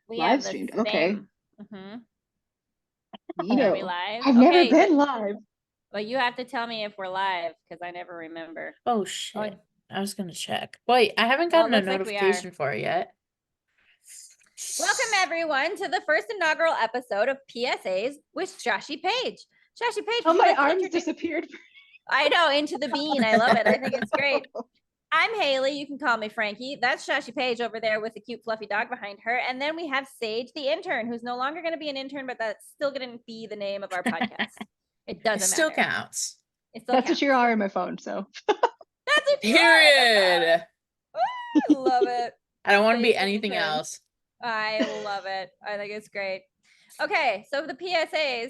We Live have the streamed. Okay. same. Mm-hmm. Are we Neato. live? I've never Okay, been live. but you have to tell me if we're live because I never remember. Oh Oh, shit. I was gonna check. Wait, I haven't well, it gotten a looks like we are. notification for it yet. Welcome everyone to the first inaugural episode of PSAs with Shashy Paige. Shashy Paige, Oh, would you my like to arms introduce? disappeared. I know, into the bean. I love it. I think it's great. I'm Haley. You can call me Frankie. That's Shashy Paige over there with the cute fluffy dog behind her. And then we have Sage, the intern, who's no longer going to be an intern, but that's still going to be the name of our podcast. It It doesn't still matter. counts. It still That's counts. what you are on my phone, so. That's what you are on my phone. Period. I love it. I don't want to Sage be the anything intern. else. I love it. I think it's great. Okay, so the PSAs,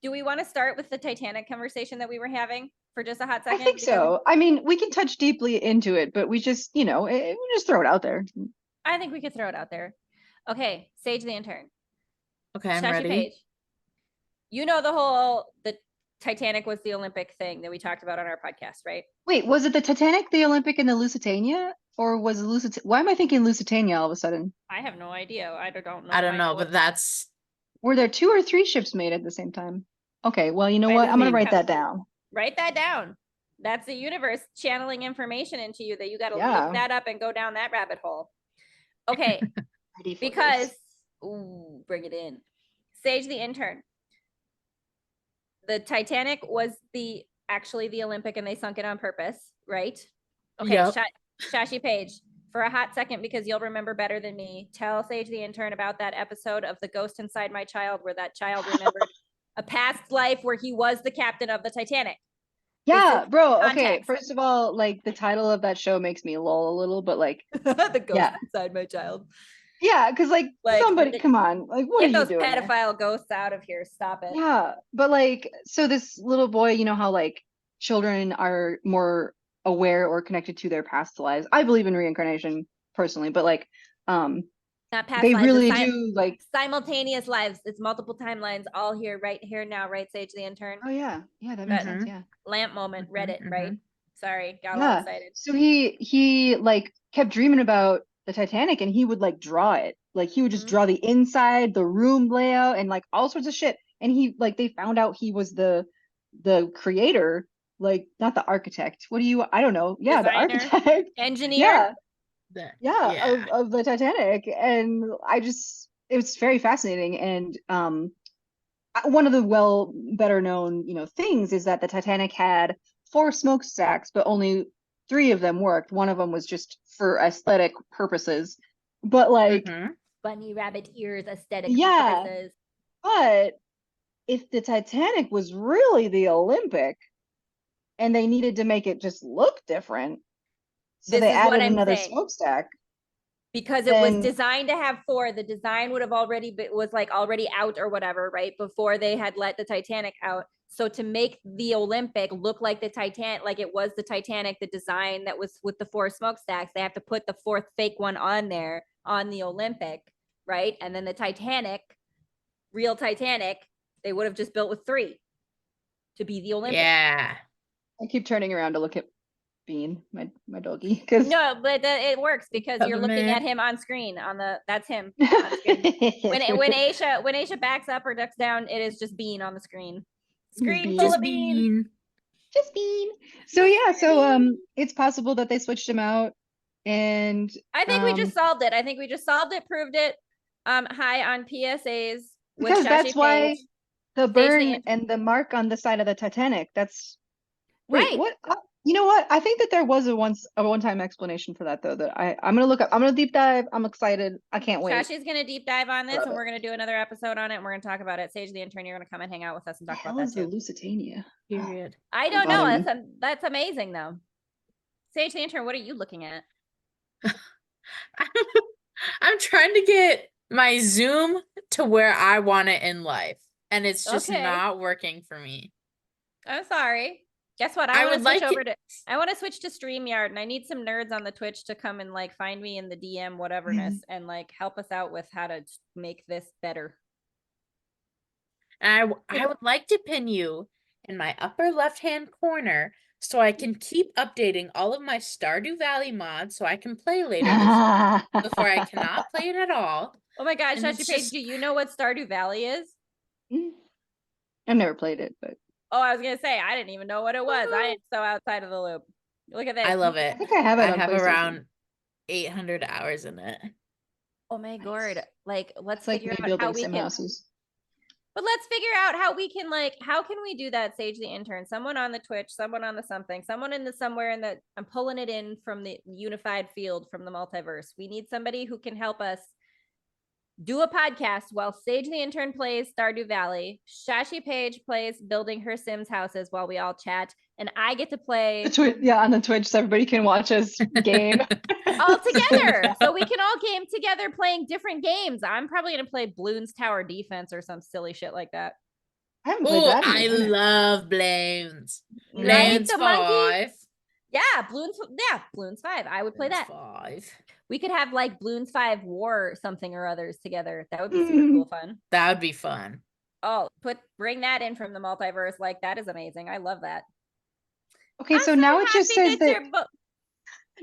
do we want to start with the Titanic conversation that we were having for just a hot second? I think so. I mean, we can touch deeply into it, but we just, we just throw it out there. I think we could throw it out there. Okay, Sage the intern. Okay, I'm Shashy ready. Paige. You know the Titanic was the Olympic thing that we talked about on our podcast, right? Wait, was it the Titanic, the Olympic, and the Lusitania? Or was it Lusitania? Why am I thinking Lusitania all of a sudden? I have no idea. I don't know. I don't know, but that's Were there 2 or 3 ships made at the same time? Okay, well, you know By what? the I'm gonna same write time. that down. Write that down. That's the universe channeling information into you that you got to Yeah. look that up and go down that rabbit hole. Okay, Ready for because this. ooh, bring it in. Sage the intern. The Titanic was actually the Olympic and they sunk it on purpose, right? Okay, Yep. Shashy Paige, for a hot second, because you'll remember better than me, tell Sage the intern about that episode of The Ghost Inside My Child where that child remembered a past life where he was the captain of the Titanic. Yeah, bro. context. Okay, first of all, like the title of that show makes me lol a little, but like, The Ghost Yeah. Inside My Child. yeah, because like somebody, come on, like what are Get you those doing there? pedophile ghosts out of here. Stop it. Yeah, but like, so this little boy, you know how like children are more aware or connected to their past lives. I believe in reincarnation personally, but like, Not past they lives, really it's do like. simultaneous lives. It's multiple timelines, all here, right here now, right, Sage the intern? Oh yeah, that makes sense. Yeah. Lamp moment, Reddit, right? Sorry, got all Yeah. excited. So he like kept dreaming about the Titanic, and he would like draw it. Like he would just Mhm. draw the inside, the room layout, and like all sorts of shit. And he like they found out he was the creator, like not the architect. I don't know. Yeah, the Designer, architect. engineer. Yeah. Of the Titanic. And it was very fascinating. And one of the better known, things is that the Titanic had 4 smokestacks, but only 3 of them worked. One of them was just for aesthetic purposes. But like, Bunny rabbit ears, aesthetic Yeah. purposes. but if the Titanic was really the Olympic and they needed to make it just look different, so This they is what added I'm another saying. smokestack. Because it was Then- designed to have 4. The design would have already was like already out or whatever, right? Before they had let the Titanic out. So to make the Olympic look like the Titanic, like it was the Titanic, the design that was with the 4 smokestacks, they have to put the 4th fake one on there on the Olympic, right? And then the Titanic, real Titanic, they would have just built with 3 to be the Olympic. Yeah. I keep turning around to look at Bean, my doggy, because No, but it works because you're looking at him on screen. That's him. On screen. when Aisha backs up or ducks down, it is just Bean on the screen. Screen full of Bean. Just Bean. So yeah, it's possible that they switched him out, and I think we just solved it. Proved it. High on PSAs with because that's Shashy why Paige. the burn and the mark on the side of the Titanic. That's right. What? You know what? I think that there was a one-time explanation for that though. That I'm gonna look up. I'm gonna deep dive. I'm excited. I can't wait. Shashy's gonna deep dive on this, and we're gonna do another episode on it. And we're gonna talk about it. Sage the intern, you're gonna come and hang out with us and talk about that too. The Lusitania. Period. I don't know. That's amazing though. Sage the intern, what are you looking at? I'm trying to get my Zoom to where I want it in life, and it's just not working for me. I'm sorry. Guess what? I want to switch to StreamYard, and I need some nerds on the Twitch to come and like find me in the DM whateverness and like help us out with how to make this better. And I would like to pin you in my upper left-hand corner so I can keep updating all of my Stardew Valley mods so I can play later this week before I cannot play it at all. Oh my gosh, And Shashy Paige, do you know what Stardew Valley is? I've never played it, but Oh, I was gonna say I didn't even know what it was. I am so outside of the loop. Look at this. I love it. I think I have it on PlayStation. around 800 hours in it. Oh my god! Like, let's It's like figure me out how building we sim can. houses. But let's figure out how we can, like, how can we do that? Sage the intern, someone on the Twitch, someone on the something, someone in the somewhere in the. I'm pulling it in from the unified field from the multiverse. We need somebody who can help us do a podcast while Sage the intern plays Stardew Valley. Shashy Paige plays building her Sims houses while we all chat, and I get to play On the Twitch, so everybody can watch us game all together. So we can all game together playing different games. I'm probably gonna play Bloons Tower Defense or some silly shit like that. I haven't played that. I love Bloons. Right? Bloons The 5. monkey? Yeah, Bloons 5. I would play Bloons that. 5. We could have like Bloons 5 War something or others together. That would be super cool fun. That would be fun. Oh, bring that in from the multiverse. Like, that is amazing. I love that. Okay, so now it just says that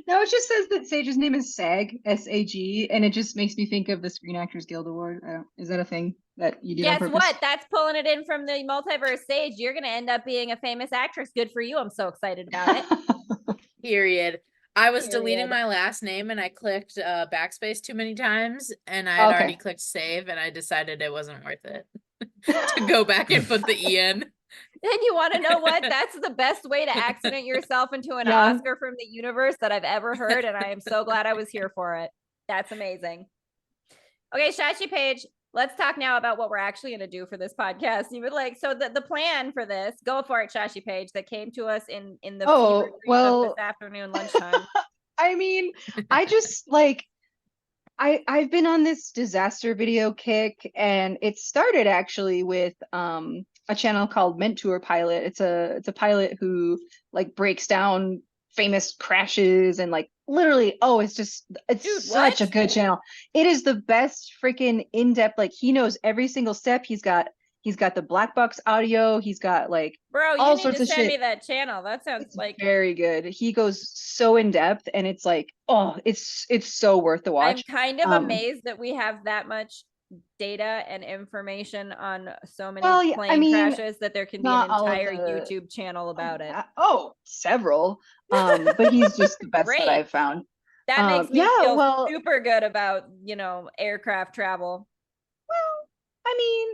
now it just says that Sage's name is SAG, SAG, and it just makes me think of the Screen Actors Guild Award. Is that a thing that you do? Guess what? That's pulling it in from the multiverse. Sage, you're gonna end up being a famous actress. Good for you. I'm so excited about it. Period. I was deleting my last name and I clicked backspace too many times, and I had already clicked save, and I decided it wasn't worth it to go back and put the E in. And you want to know what? That's the best way to accident yourself into an Oscar from the universe that I've ever heard, and I am so glad I was here for it. That's amazing. Okay, Shashy Paige, let's talk now about what we're actually going to do for this podcast. You would like, so the plan for this, go for it, Shashy Paige, that came to us in the fever dream of this afternoon lunchtime. I mean, I just like I've been on this disaster video kick, and it started actually with a channel called Mentor Pilot. It's a pilot who like breaks down famous crashes and like literally it's such a good channel. It is the best freaking in-depth, like he knows every single step. He's got the black box audio, he's got like all sorts of shit. Send me that channel. That sounds like very good. He goes so in depth, and it's like, oh, it's so worth the watch. I'm kind of amazed that we have that much data and information on so many plane crashes that there can be an entire YouTube channel about it. Several. But he's just the best that I've found. That makes me feel super good about, aircraft travel. Well, I mean,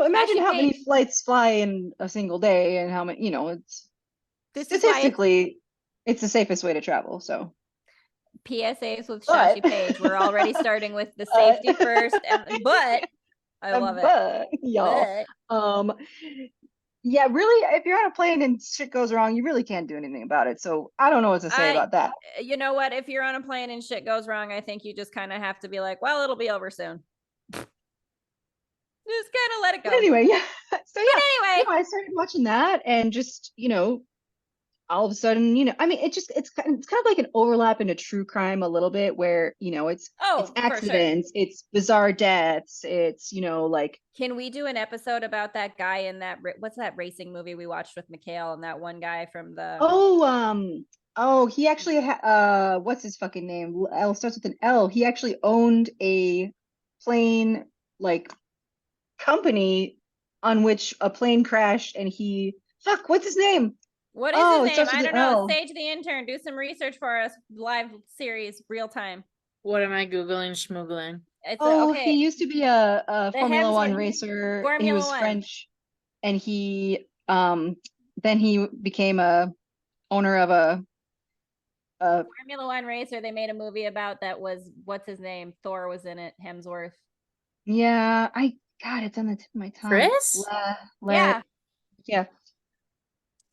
imagine how many flights fly in a single day, and how many, it's statistically it's the safest way to travel. So PSAs with Shashy Paige. We're already starting with the safety first, but I love it. Y'all. Yeah, really, if you're on a plane and shit goes wrong, you really can't do anything about it. So I don't know what to say about that. You know what? If you're on a plane and shit goes wrong, I think you just kind of have to be like, well, it'll be over soon. Just kind of let it go. But anyway, yeah. So yeah. I started watching that, and just all of a sudden, I mean, it's kind of like an overlap into true crime a little bit, where it's accidents, it's bizarre deaths, it's like. Can we do an episode about that guy in that what's that racing movie we watched with Mikhail, and that one guy from the he actually what's his fucking name? L starts with an L. He actually owned a plane company on which a plane crashed, and what's his name? What is his name? I don't know. Sage the intern, do some research for us. Live series, real time. What am I Googling, schmoogling? He used to be a Formula One racer. He was French, and he then he became a owner of a Formula One racer. They made a movie about that. Was what's his name? Thor was in it. Hemsworth. Yeah, it's on the tip of my tongue. Chris? Yeah.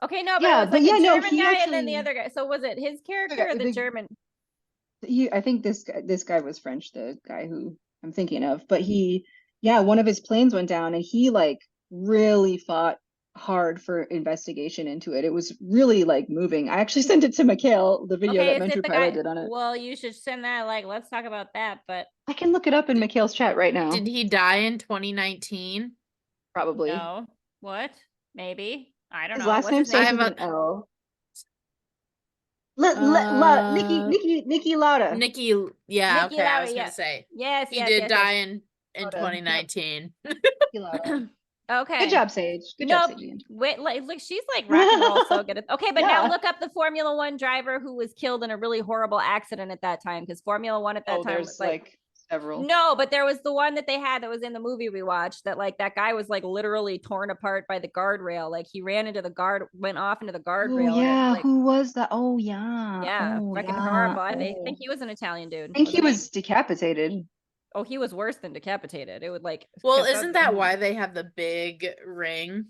Okay, no, but the German guy and then the other guy. So was it his character or the German? I think this guy was French, the guy who I'm thinking of. But one of his planes went down, and he really fought hard for investigation into it. It was really moving. I actually sent it to Mikhail, the video that Mentor Pilot did on it. Well, you should send that. Let's talk about that. But I can look it up in Mikhail's chat right now. Did he die in 2019? Probably. No. What? Maybe. I don't His know. last What's name his name? starts with an L. Nikki Lauda. Nikki, yeah, Nikki okay. I Lauda, was gonna yeah. say Yes, he yes, did yes, die yes. in Lauda, yep. 2019. Nikki Lauda. Okay. Good job, Sage. Good job, Sage. Wait, like, look, she's like rock and roll so good. Okay, but now Yeah. look up the Formula One driver who was killed in a really horrible accident at that time, because Formula One at that time was there's like several. No, but there was the one that they had that was in the movie we watched, that like that guy was like literally torn apart by the guardrail. Like he ran into the went off into the guardrail. Oh yeah, like, who was that? Oh yeah. yeah, Oh, fucking yeah. horrible. I Oh. think he was an Italian dude. I think he wasn't was decapitated. Oh, he was worse than decapitated. It would like. Well, isn't that why they have the big ring?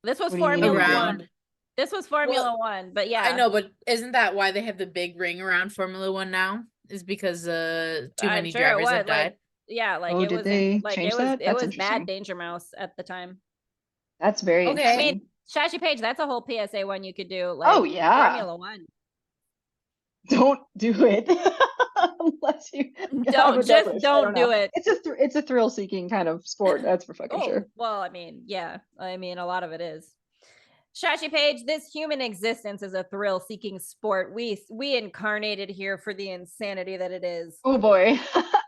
This was What do you mean Formula around? One. This was Formula One, but yeah, I know, but isn't that why they have the big ring around Formula One now? Is because too many sure it drivers have was. died. Like, yeah, like Oh, it did was they like change it was that? it That's was bad interesting. Danger Mouse at the time. That's very Okay. I interesting. mean, Shashy Paige, that's a whole PSA one you could do. Like, Oh yeah. Formula One. Don't do it unless you Don't do it. It's a thrill-seeking kind of sport. That's for fucking sure. Well, I mean, yeah, I mean, a lot of it is. Shashy Paige, this human existence is a thrill-seeking sport. We incarnated here for the insanity that it is. Oh boy.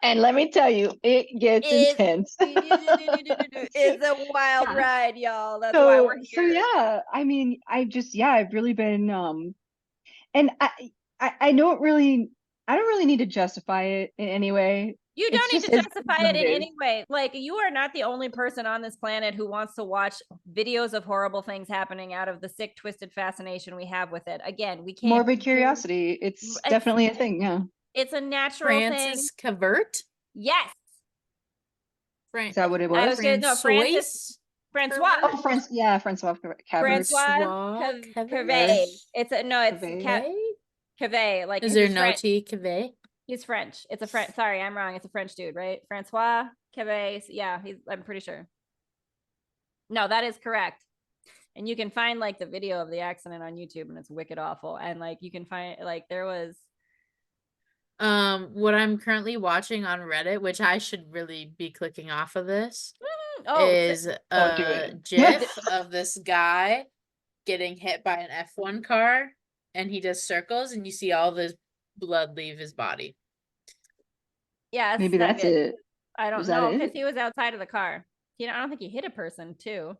And let me tell you, it gets intense. It's a wild ride, y'all. That's why we're here. So yeah, I mean, I've really been and I don't really need to justify it in any way. You don't need to justify it in any way. Like, you are not the only person on this planet who wants to watch videos of horrible things happening out of the sick, twisted fascination we have with it. Again, we can't. Morbid curiosity. It's definitely a thing. Yeah. It's a natural Francis thing. Cavert? Yes. Is that what it was? I was gonna, no, Francois. Oh, Francois Cavert. Francois Cavey. It's Cavey. Like, is there no T? Cavey? He's French. It's a French. Sorry, I'm wrong. It's a French dude, right? Francois Cavey. Yeah, I'm pretty sure. No, that is correct. And you can find like the video of the accident on YouTube, and it's wicked awful. And like you can find like there was. What I'm currently watching on Reddit, which I should really be clicking off of this, is a GIF of this guy getting hit by an F1 car, and he does circles, and you see all this blood leave his body. Yeah, maybe that's it. I don't know, because he was outside of the car. I don't think he hit a person too.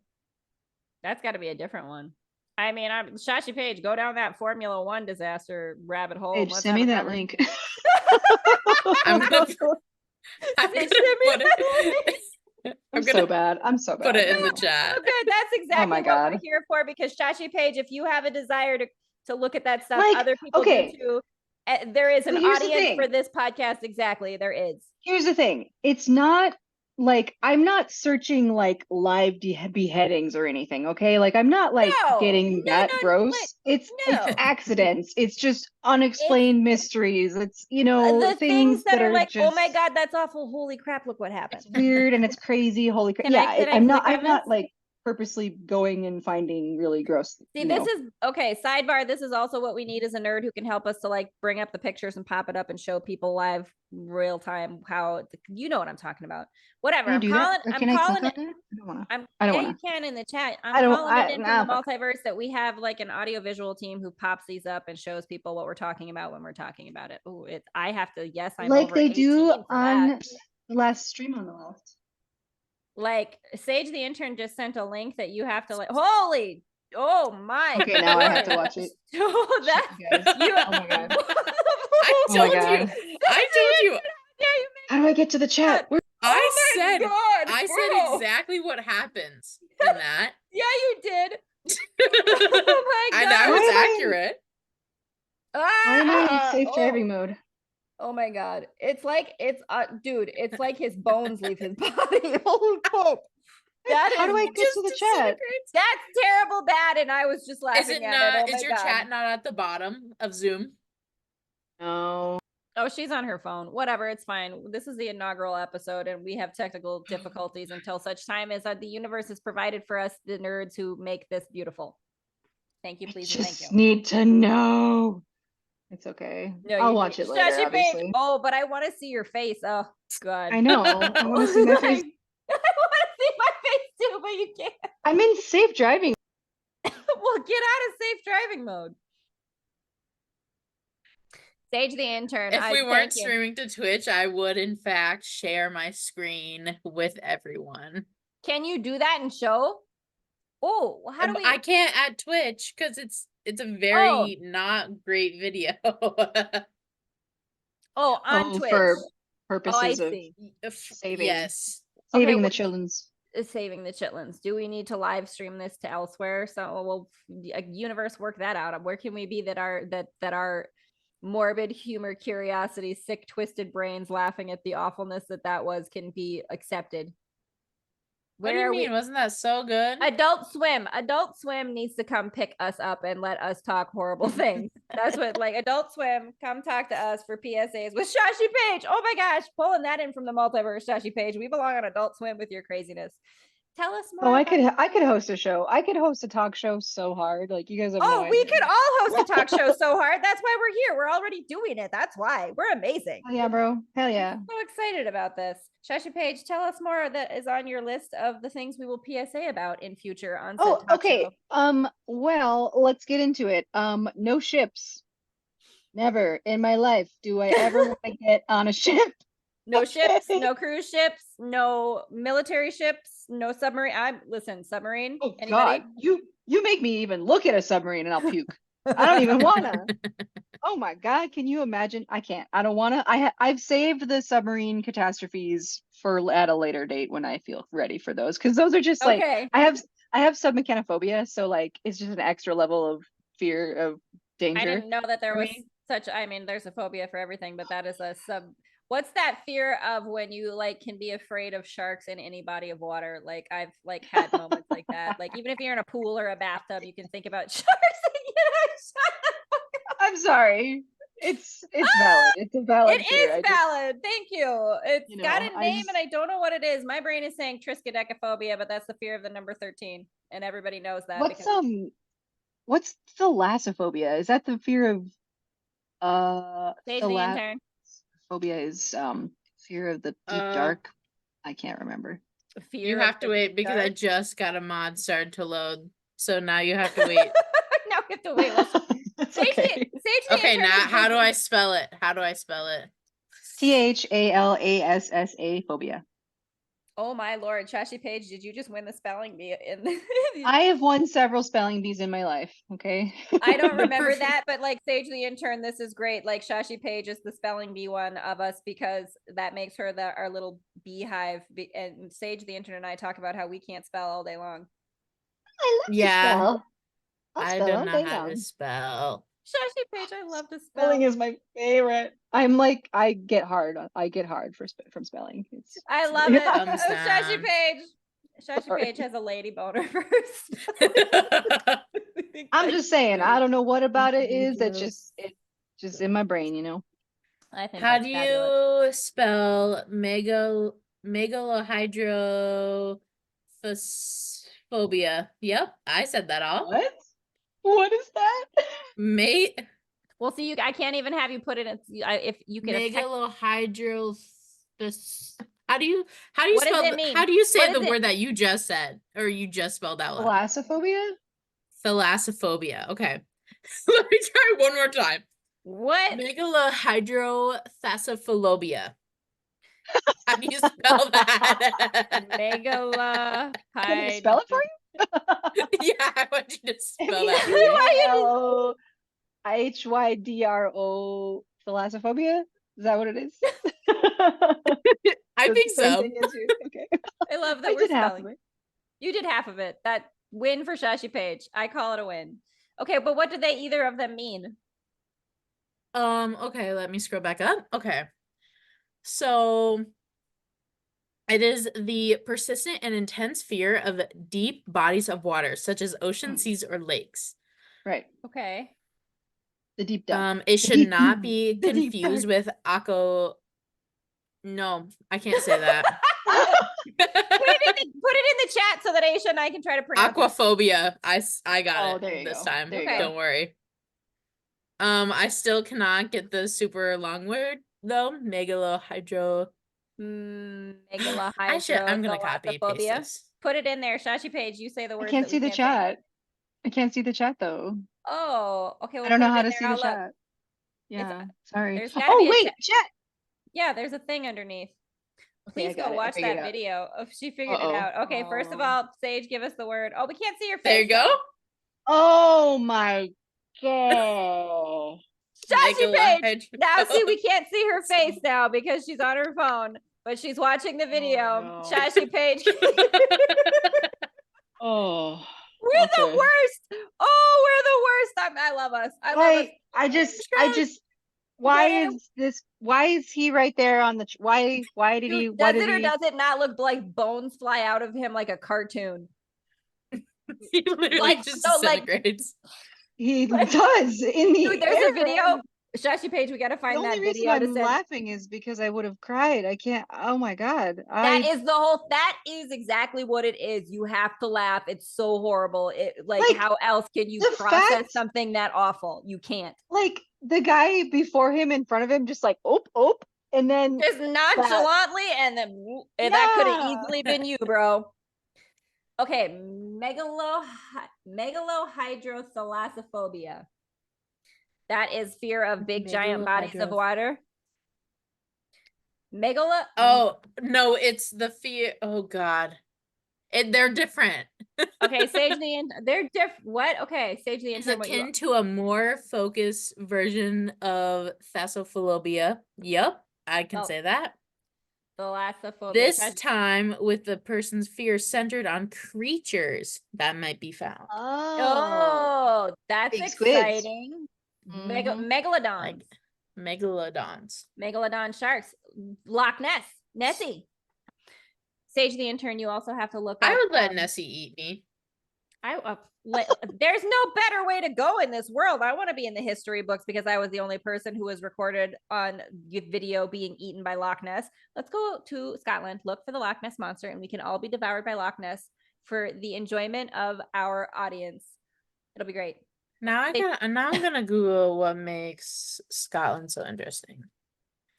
That's got to be a different one. I mean, Shashy Paige, go down that Formula One disaster rabbit hole. Paige, send me that link. I'm so bad. Put it in the chat. Okay, that's exactly what we're here for, because Shashy Paige, if you have a desire to look at that stuff, like, other people do too. There is an audience for this podcast. Exactly, there is. Here's the thing. It's not like I'm not searching like live beheadings or anything, okay? Like I'm not like getting that gross. It's accidents. It's just unexplained mysteries. It's, the things that are like, just, oh my God, that's awful. Holy crap, look what happened. It's weird and it's crazy. Holy crap. I'm not like purposely going and finding really gross. See, this is okay. Sidebar. This is also what we need as a nerd who can help us to like bring up the pictures and pop it up and show people live, real time, how you know what I'm talking about. Whatever. I'm calling it. You can in the chat. I'm calling it into the multiverse that we have like an audiovisual team who pops these up and shows people what we're talking about when we're talking about it. Oh, I have to. Yes, I'm like over they do on that. the last stream on the left. Like Sage the intern just sent a link that you have to like. Holy, oh my! Okay, now I have to watch it. Oh, that oh my God! I told you. How do I get to the chat? I said exactly what happens in that. Yeah, you did. Oh my God! And I was accurate. Why am I in safe driving mode? Oh my God. It's like, dude, it's like his bones leave his body. Holy crap. How do I get to the chat? That's terrible bad. And I was just laughing at it. Is your chat not at the bottom of Zoom? No. Oh, she's on her phone. Whatever. It's fine. This is the inaugural episode and we have technical difficulties until such time as the universe is provided for us, the nerds who make this beautiful. Thank you, please. And thank you. Need to know. It's okay. No, I'll watch it later, obviously. Oh, but I want to see your face. Oh, God. I know. I want to see my face. I want to see my face too, but you can't. I'm in safe driving. Well, get out of safe driving mode. Sage the intern. If we weren't streaming to Twitch, I would in fact share my screen with everyone. Can you do that and show? Oh, how do we? I can't at Twitch because it's a very not great video. On Twitch for purposes of saving. Yes, saving the chitlins. Saving the chitlins. Do we need to live stream this to elsewhere? So we'll universe work that out. Where can we be that our morbid humor, curiosity, sick, twisted brains laughing at the awfulness that was can be accepted? What do you mean? Wasn't that so good? Adult Swim needs to come pick us up and let us talk horrible things. That's what, like, Adult Swim, come talk to us for PSAs with Shashy Paige. Oh my gosh, pulling that in from the multiverse, Shashy Paige. We belong on Adult Swim with your craziness. Tell us more. Oh, I could host a show. I could host a talk show so hard. Like, you guys have no idea. We could all host a talk show so hard. That's why we're here. We're already doing it. That's why. We're amazing. Hell yeah, bro. Hell yeah. I'm so excited about this. Shashy Paige, tell us more that is on your list of the things we will PSA about in future on talk okay. show. Well, let's get into it. No ships. Never in my life do I ever want to get on a ship. No ships, no cruise ships, no military ships, no submarine. Submarine. Oh Anybody? God, you make me even look at a submarine and I'll puke. I don't even wanna. Oh my God, can you imagine? I can't. I don't wanna. I've saved the submarine catastrophes for at a later date when I feel ready for those, because those are just like I have submechanophobia, so like it's just an extra level of fear of danger. I didn't know that there was such. I mean, there's a phobia for everything, but that is a sub. What's that fear of when you like can be afraid of sharks in any body of water? Like I've like had moments like that. Like even if you're in a pool or a bathtub, you can think about sharks. I'm sorry. It's valid. It's a valid fear. It is valid. Thank you. It's got a name and I don't know what it is. My brain is saying triskaidekaphobia, but that's the fear of the number 13. And everybody knows that. What's thalassophobia? Is that the fear of Sage the intern. Phobia is fear of the deep dark. I can't remember. You have to wait because I just got a mod started to load. So now you have to wait. Now we have to wait. Sage okay, now how do I spell it? THALASSA phobia. Oh my lord, Shashy Paige, did you just win the spelling bee? I have won several spelling bees in my life, okay? I don't remember that, but like Sage the intern, this is great. Like Shashy Paige is the spelling bee one of us because that makes her our little beehive. And Sage the intern and I talk about how we can't spell all day long. I love to spell. I don't know how to spell. Shashy Paige, I love to spell. Spelling is my favorite. I'm like, I get hard from spelling. I love it. Shashy Paige. Shashy Paige has a lady boner first. I'm just saying, I don't know what about it is. It's just in my brain, you know. I think. How do you spell megalohydrophobia? Yep, I said that all. What is that? Mate. Well, see, I can't even have you put it in. If you can. How do you spell? How do you say the word that you just said, or you just spelled out loud? Thalassophobia. Thalassophobia. Okay. Let me try one more time. What? Megalohydrophobia. How do you spell that? Can I spell it for you? Yeah, I want you to spell that. HYDRO thalassophobia. Is that what it is? I think so. Okay. I love that we're spelling. You did half of it. That win for Shashy Paige. I call it a win. Okay, but what do they either of them mean? Okay, let me scroll back up. Okay. So it is the persistent and intense fear of deep bodies of water, such as ocean, seas, or lakes. Right. Okay. The deep dark. It should not be confused with No, I can't say that. Put it in the chat so that Aisha and I can try to pronounce aquaphobia. I got it this time. Okay. Don't worry. I still cannot get the super long word though. Megalohydro. Megalohydro. I'm gonna copy and paste this. Put it in there. Shashy Paige, you say the I words. can't that see we the can't say. chat. I can't see the chat though. Oh, okay. I don't know how to see the chat. Yeah, sorry. There's gotta be a wait, chat. Yeah, there's a thing underneath. Please go watch that video. Oh, she figured it out. Okay, first of all, Sage, give us the word. Oh, we can't see your face. There you go. Oh my god. Shashy Paige. Now see, we can't see her face now because she's on her phone, but she's watching the video. Oh, no. Shashy Paige. Oh. We're the worst. Oh, we're the worst. I love us. I love us. I just why is he right there on the why did he does it not look like bones fly out of him like a cartoon? He literally just disintegrates. He does in the there's a video. Shashy Paige, we gotta find that video. The only reason I'm laughing is because I would have cried. I can't. Oh my god. That is exactly what it is. You have to laugh. It's so horrible. It like how else can you process something that awful? You can't. Like the guy before him in front of him just like oop, and then just nonchalantly and then that could have easily been you, bro. Okay, megalohydrothalassophobia. That is fear of big giant bodies of water. Oh no, it's the fear. Oh god, they're different. Okay, Sage they're different. What? Okay, Sage the It's akin to a more focused version of thalassophobia. Yep, I can say that. Thalassophobia. This time with the person's fear centered on creatures that might be found. Oh, that's exciting. Megalodons. Megalodon sharks. Loch Ness. Nessie. Sage the intern, you also have to look up. I would let Nessie eat me. There's no better way to go in this world. I want to be in the history books because I was the only person who was recorded on video being eaten by Loch Ness. Let's go to Scotland, look for the Loch Ness monster, and we can all be devoured by Loch Ness for the enjoyment of our audience. It'll be great. Now I'm gonna Google what makes Scotland so interesting.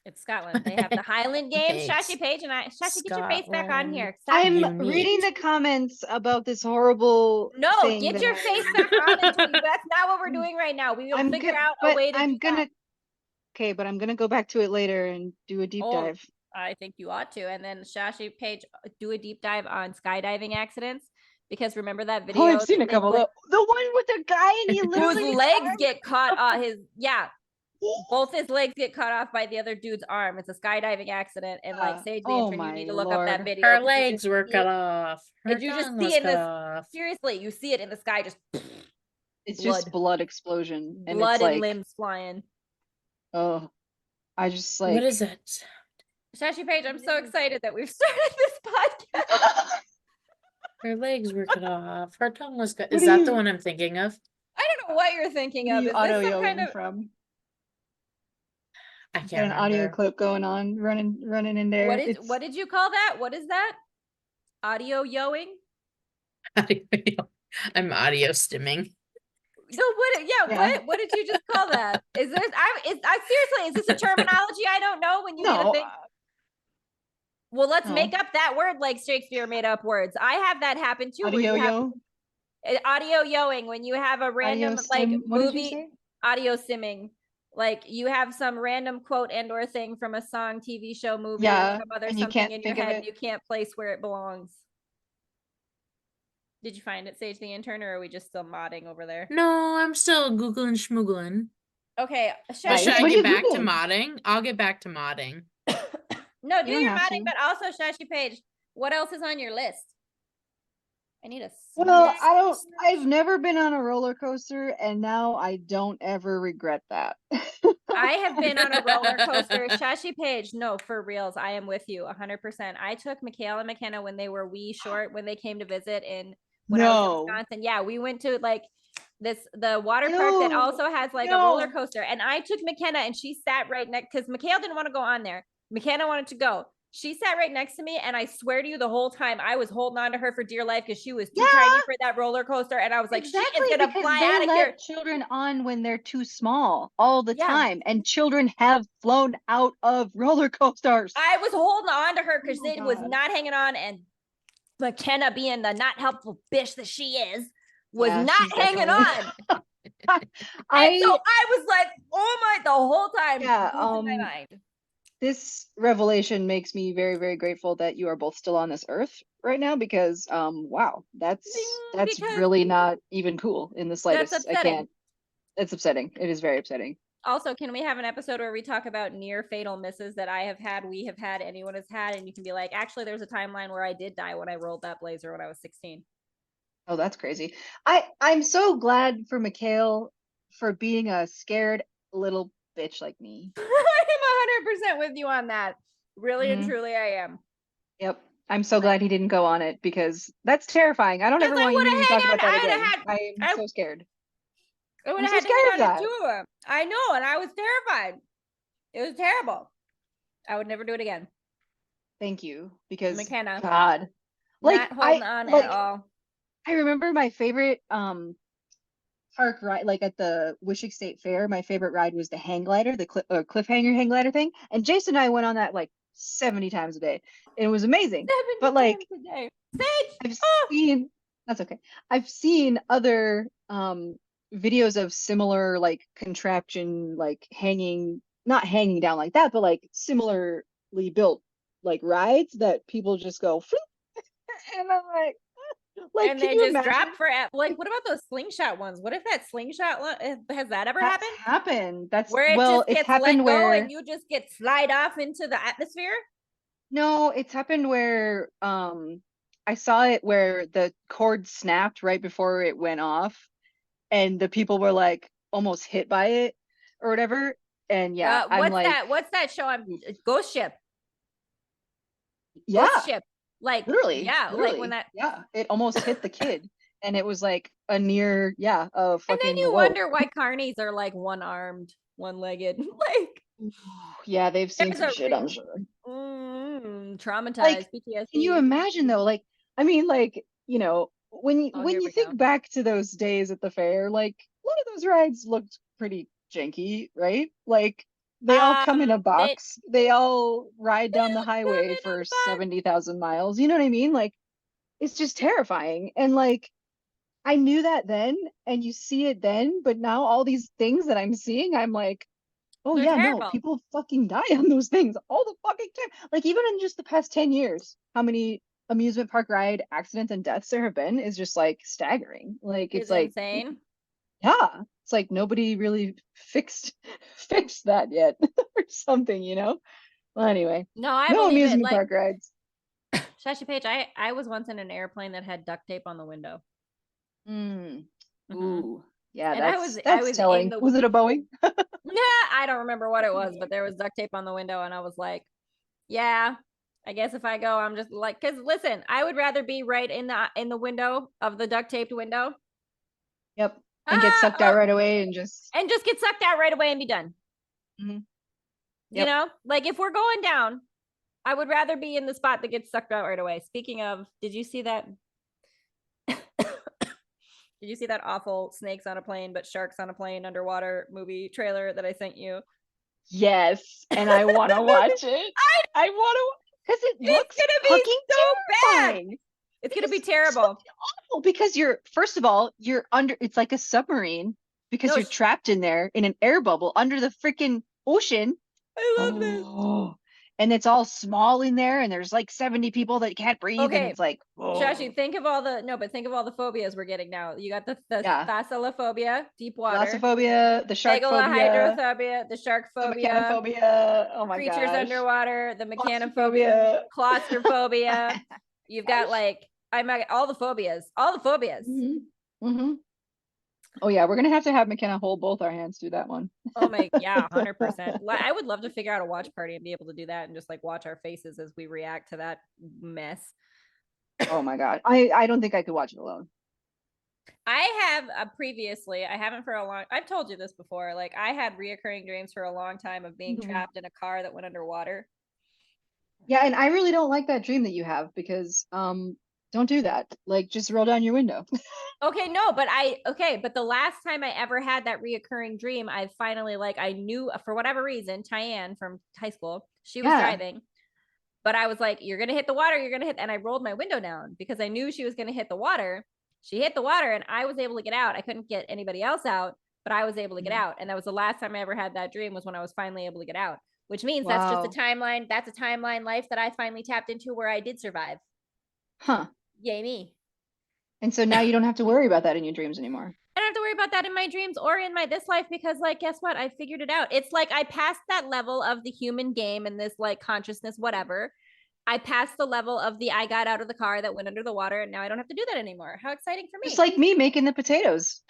It's Scotland. They have the Highland Games. Shashy Paige and Shashy, get your face back on here. I'm reading the comments about this horrible. No, get your face back on. That's not what we're doing right now. We will figure out a way to. Okay, but I'm gonna go back to it later and do a deep dive. I think you ought to, and then Shashy Paige do a deep dive on skydiving accidents. Because remember that video? Oh, I've seen a couple. The one with the guy and he literally whose legs get caught off both his legs get cut off by the other dude's arm. It's a skydiving accident, and like Sage the intern, you need to look up that video. Her legs were cut off. Did you just see it? Seriously, you see it in the sky, just. It's just blood explosion, and blood and limbs flying. Oh, I just like. What is it? Shashy Paige, I'm so excited that we've started this podcast. Her legs were cut off. Her tongue was cut. Is that the one I'm thinking of? I don't know what you're thinking of. Is this some kind of from? I can't got an audio clip going on, running in there. What did you call that? What is that? Audio yoing? I'm audio stimming. So what did you just call that? Is this seriously, is this a terminology I don't know when you get a thing? Well, let's make up that word like Shakespeare made up words. I have that happen too. Audio yoing, when you have a random movie audio simming. Like you have some random quote and or thing from a song, TV show, movie, or some other something in your head and you can't place where it belongs. Did you find it, Sage the intern, or are we just still modding over there? No, I'm still Googling schmoogling. Okay. Should I get back to modding? I'll get back to modding. No, do your modding, but also Shashy Paige. What else is on your list? I need a. Well, I've never been on a roller coaster, and now I don't ever regret that. I have been on a roller coaster. Shashy Paige, no, for reals. I am with you 100%. I took Mikhail and McKenna when they were short, when they came to visit when I was in Wisconsin. Yeah, we went to like the water park that also has like a roller coaster. And I took McKenna and she sat right next, because Mikhail didn't want to go on there. McKenna wanted to go. She sat right next to me, and I swear to you, the whole time I was holding on to her for dear life because she was too tiny for that roller coaster, and I was like, she is gonna fly out of here. Children on when they're too small all the time, and children have flown out of roller coasters. I was holding on to her because it was not hanging on, and McKenna, being the not helpful bitch that she is, was not hanging definitely... on. And so I was like, oh my, the whole time, losing my mind. This revelation makes me very, very grateful that you are both still on this earth right now, because wow, that's really not even cool in the slightest. That's upsetting. It's upsetting. It is very upsetting. Also, can we have an episode where we talk about near fatal misses that I have had, we have had, anyone has had, and you can be like, actually, there's a timeline where I did die when I rolled that blazer when I was 16. Oh, that's crazy. I'm so glad for Mikhail for being a scared little bitch like me. I'm 100% with you on that. Really and truly, I am. Yep. I'm so glad he didn't go on it, because that's terrifying. I don't ever want you to talk about that again. I'm so scared. I would have had to hang on to 2 of them. I know, and I was terrified. It was terrible. I would never do it again. Thank you, because McKenna, God, like, not holding on at all. I remember my favorite park ride, like at the Wishick State Fair. My favorite ride was the hang glider, the cliffhanger hang glider thing. And Jason and I went on that like 70 times a day. It was amazing. But like, Sage, that's okay. I've seen other videos of similar like contraption, like not hanging down like that, but like similarly built like rides that people just go and I'm like, and they just drop for like, what about those slingshot ones? What if that slingshot has that ever happened? That's where it just gets let go and you just get slide off into the atmosphere? No, it's happened where I saw it where the cord snapped right before it went off, and the people were like almost hit by it or whatever. And yeah, what's that show? Ghost Ship. Yeah. Ghost Ship. Like literally, like when that it almost hit the kid, and it was like a near fucking. And then you wonder why carnies are like one-armed, one-legged. Like, yeah, they've seen some shit, I'm sure. Traumatized, like, PTSD. Can you imagine though? Like, I mean, like, you know, when you think back to those days at the fair, like a lot of those rides looked pretty janky, right? Like, they all come in a box. They all ride down the highway for 70,000 miles. You know what I mean? Like, it's just terrifying. And like, I knew that then, and you see it then, but now all these things that I'm seeing, I'm like, oh yeah, no, people fucking die on those things all the fucking time. Like, even in just the past 10 years, how many amusement park ride accidents and deaths there have been is just like staggering. Like, it's like insane. Yeah, it's like nobody really fixed that yet or something, you know. Well, anyway, no amusement park rides. Shashy Paige, I was once in an airplane that had duct tape on the window. Ooh, yeah, and I was telling. Was it a Boeing? Nah, I don't remember what it was, but there was duct tape on the window, and I was like, yeah, I guess if I go, I'm just like, because listen, I would rather be right in the window of the duct taped window. Yep. And get sucked out right away and just get sucked out right away and be done. Yep. You know, like if we're going down, I would rather be in the spot that gets sucked out right away. Speaking of, did you see that? Did you see that awful snakes on a plane but sharks on a plane underwater movie trailer that I sent you? Yes, and I want to watch it. I want to, because it looks gonna be so terrifying. Bad. It's gonna be terrible. Awful, because first of all, you're under. It's like a submarine because you're trapped in there in an air bubble under the freaking ocean. I love this. And it's all small in there, and there's like 70 people that can't breathe. Okay. And it's like, Shashy, think of all the phobias we're getting now. You got the thalassophobia, deep water. Thalassophobia, the shark phobia. Hydrophobia, the shark phobia. The mechanophobia. Oh my god. Creatures underwater, the mechanophobia. Claustrophobia. You've got like, all the phobias. Oh yeah, we're gonna have McKenna hold both our hands through that one. Oh my, yeah, 100%. I would love to figure out a watch party and be able to do that and just like watch our faces as we react to that mess. Oh my god, I don't think I could watch it alone. I have previously. I haven't for a long. I've told you this before. Like, I had reoccurring dreams for a long time of being trapped in a car that went underwater. Yeah, and I really don't like that dream that you have, because don't do that. Like, just roll down your window. Okay, no, but the last time I ever had that reoccurring dream, I finally, like, I knew for whatever reason, Cheyenne from high school, she was driving. But I was like, you're going to hit the water. You're going to hit. And I rolled my window down because I knew she was going to hit the water. She hit the water and I was able to get out. I couldn't get anybody else out, but I was able to get out. And that was the last time I ever had that dream, was when I was finally able to get out, which means that's just a timeline. That's a timeline life that I finally tapped into where I did survive. Huh. Yay me. And so now you don't have to worry about that in your dreams anymore. I don't have to worry about that in my dreams or in my this life, because like, guess what? I figured it out. It's like I passed that level of the human game and this like consciousness, whatever. I passed the level of the I got out of the car that went under the water, and now I don't have to do that anymore. How exciting for me. Just like me making the potatoes.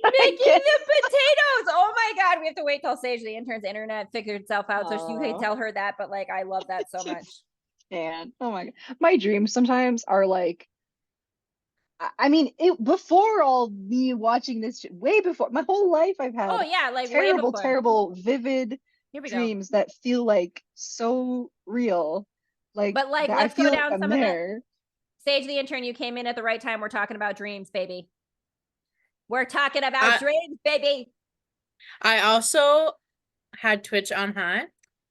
Making the potatoes. Oh my God. We have to wait till Sage the intern's internet figured itself out. So you can tell her that, but like, I love that so much. And oh my God. My dreams sometimes are like, I mean, before all me watching this, way before, my whole life I've had like terrible, vivid dreams that feel like so real. Like, but like, let's go down some of them. Sage the intern, you came in at the right time. We're talking about dreams, baby. We're talking about dreams, baby. I also had Twitch on high.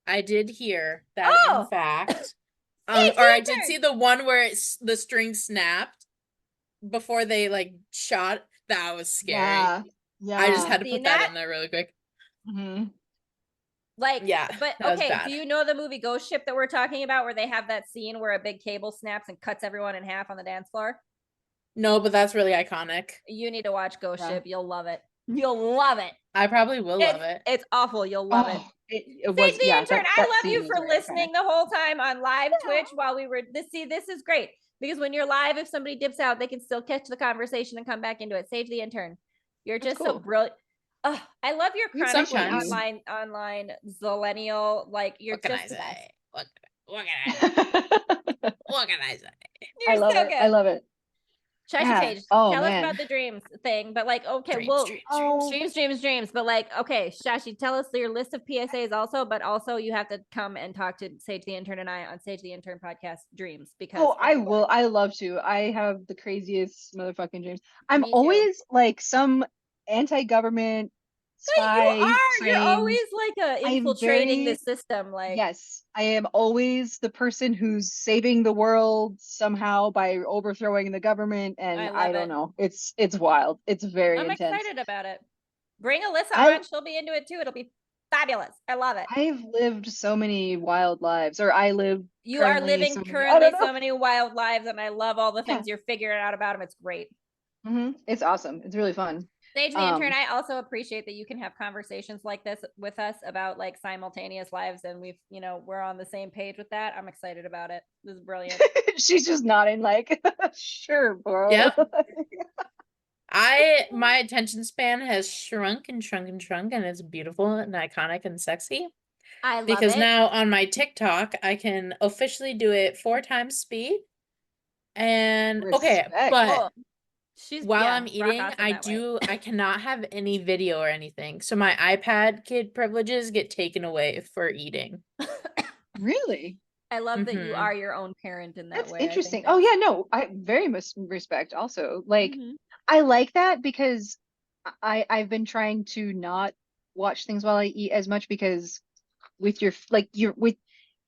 I did hear that, in fact, or I did see the one where the string snapped before they like shot. That was scary. Yeah. I just had to put that in there really quick. Like, yeah, but okay, do you know the movie Ghost Ship that we're talking about, where they have that scene where a big cable snaps and cuts everyone in half on the dance floor? No, but that's really iconic. You need to watch Ghost Ship. You'll love it. You'll love it. I probably will love it. It's awful. You'll love it. It was, Sage the intern, I love you for listening the whole time on live Twitch while we were this is great, because when you're live, if somebody dips out, they can still catch the conversation and come back into it. Sage the intern, you're just so brilliant. Oh, I love your chronically online zillennial. Like, you're just the best. What can I say? You're so good. I love it. Shashy Paige, tell us about the dreams thing. But like, okay, dreams. But like, okay, Shashy, tell us your list of PSAs also. But also, you have to come and talk to Sage the intern and I on Sage the intern podcast dreams, because I will. I love to. I have the craziest motherfucking dreams. I'm always like some anti-government spy. You're always like infiltrating the system. Like, yes, I am always the person who's saving the world somehow by overthrowing the government, and I don't know. It's wild. It's very intense. I'm excited about it. Bring Alyssa on; she'll be into it too. It'll be fabulous. I love it. I've lived so many wild lives, or I live. You are living currently so many wild lives, and I love all the things you're figuring out about them. It's great. It's awesome. It's really fun. Sage the intern, I also appreciate that you can have conversations like this with us about like simultaneous lives, and we're on the same page with that. I'm excited about it. This is brilliant. She's just nodding like, sure, bro. Yep. My attention span has shrunk, and it's beautiful and iconic and sexy. I love it. Because now on my TikTok, I can officially do it 4 times speed. And but while I'm eating, I cannot have any video or anything. So my iPad kid privileges get taken away for eating. Really? I love that you are your own parent in that way. That's interesting. Oh yeah, no, I very much respect also. Like, I like that, because I've been trying to not watch things while I eat as much, because with your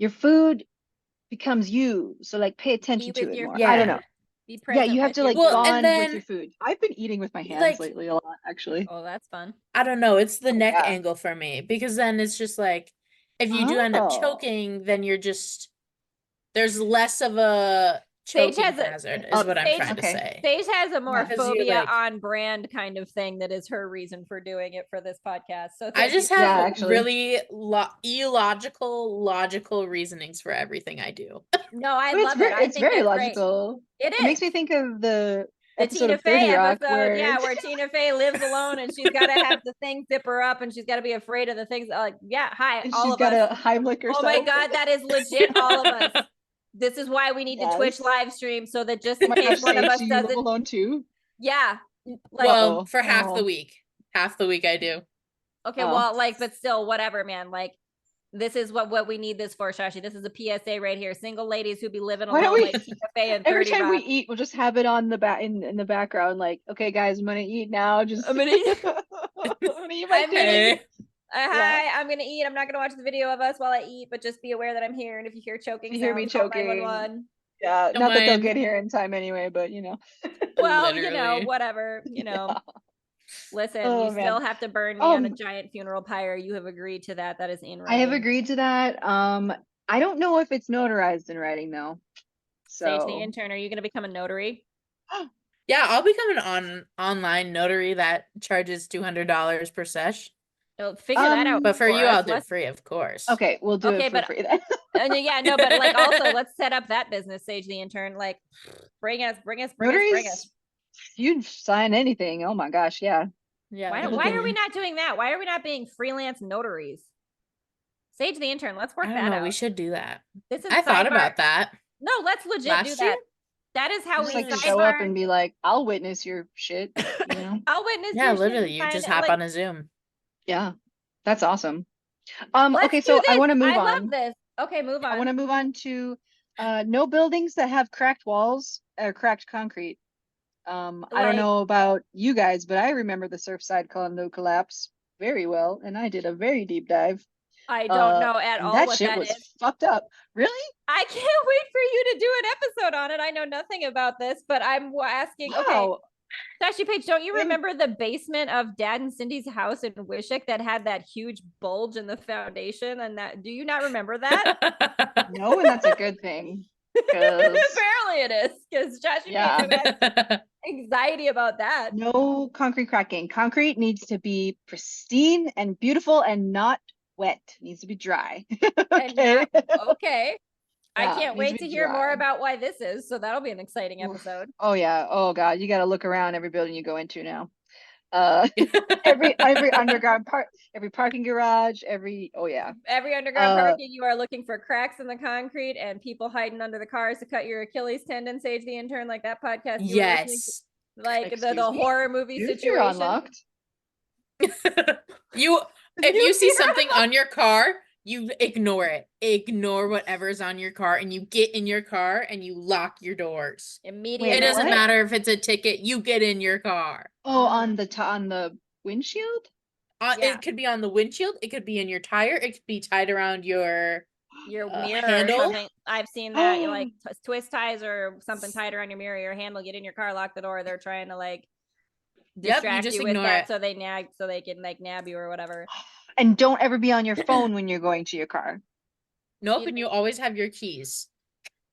food becomes you. So like, pay attention to it more. I don't know. Be present. Yeah, you have to like bond with your food. I've been eating with my hands lately a lot, actually. Oh, that's fun. I don't know. It's the neck angle for me, because then it's just like, if you do end up choking, then there's less of a choking hazard, is what I'm trying to say. Sage has a more phobia on brand kind of thing that is her reason for doing it for this podcast. So I just have really illogical, logical reasonings for everything I do. No, I love it. It's very logical. It is. It makes me think of the Tina Fey episode, where Tina Fey lives alone and she's got to have the thing zip her up, and she's got to be afraid of the things. Like, and she's got to Heimlich herself. Oh my God, that is legit. All of us. This is why we need to Twitch live stream, so that just in case one of us doesn't. Live alone too? Yeah. Like, for half the week. Half the week I do. Okay, but still, whatever, man. Like, this is what we need this for, Shashy. This is a PSA right here. Single ladies who be living alone, like Tina Fey and 30 every time we eat, we'll just have it on the in the background. Like, okay, guys, I'm gonna eat now. I'm gonna eat my dinner. Hi, I'm gonna eat. I'm not gonna watch the video of us while I eat, but just be aware that I'm here. And if you hear choking, you hear me call choking. 911. Yeah, not that they'll get here in time anyway, but Well, whatever, Yeah. Listen, you still have to burn me on a giant funeral pyre. You have agreed to that. That is in writing. I have agreed to that. I don't know if it's notarized in writing though. Sage the intern, are you going to become a notary? Yeah, I'll become an online notary that charges $200 per sesh. Oh, figure that out. But for you, I'll do it free, of course. Okay, we'll do it for free then. Yeah, no, but like also let's set up that business, Sage the intern. Like, bring us. Notaries, you'd sign anything. Oh my gosh, yeah. Yeah. Why are we not doing that? Why are we not being freelance notaries? Sage the intern, let's work that out. We should do that. This is I thought about that. No, let's legit do that. That is how we like show up and be like, I'll witness your shit. I'll witness. Yeah, literally, you just hop on a Zoom. Yeah, that's awesome. Okay, so I want to move on. I love this. Okay, move on. I want to move on to no buildings that have cracked walls or cracked concrete. I don't know about you guys, but I remember the Surfside condo collapse very well, and I did a very deep dive. I don't know at all that what shit that was is. Fucked up. Really? I can't wait for you to do an episode on it. I know nothing about this, but I'm asking. Wow. Okay, Shashy Paige, don't you remember the basement of Dad and Cindy's house in Wishick that had that huge bulge in the foundation? And that, do you not remember that? No, and that's a good thing. Apparently it is, because Shashy Paige has anxiety about that. No concrete cracking. Concrete needs to be pristine and beautiful and not wet. It needs to be dry. Okay. I can't wait to hear more about why this is. So that'll be an exciting episode. Oh yeah. Oh god, you got to look around every building you go into now. Every underground every parking garage, every underground parking, you are looking for cracks in the concrete and people hiding under the cars to cut your Achilles tendon. Sage the intern, like that podcast. Yes. Like the horror movie situation. You're unlocked. If you see something on your car, you ignore it. Ignore whatever's on your car, and you get in your car and you lock your doors immediately. It doesn't matter if it's a ticket. You get in your car. Oh, on the windshield. It could be on the windshield. It could be in your tire. It could be tied around your mirror handle. Or something. I've seen that. You like twist ties or something tied around your mirror, or your handle. Get in your car, lock the door. They're trying to like distract you with that, so they can like nab you or whatever. And don't ever be on your phone when you're going to your car. Nope, and you always have your keys.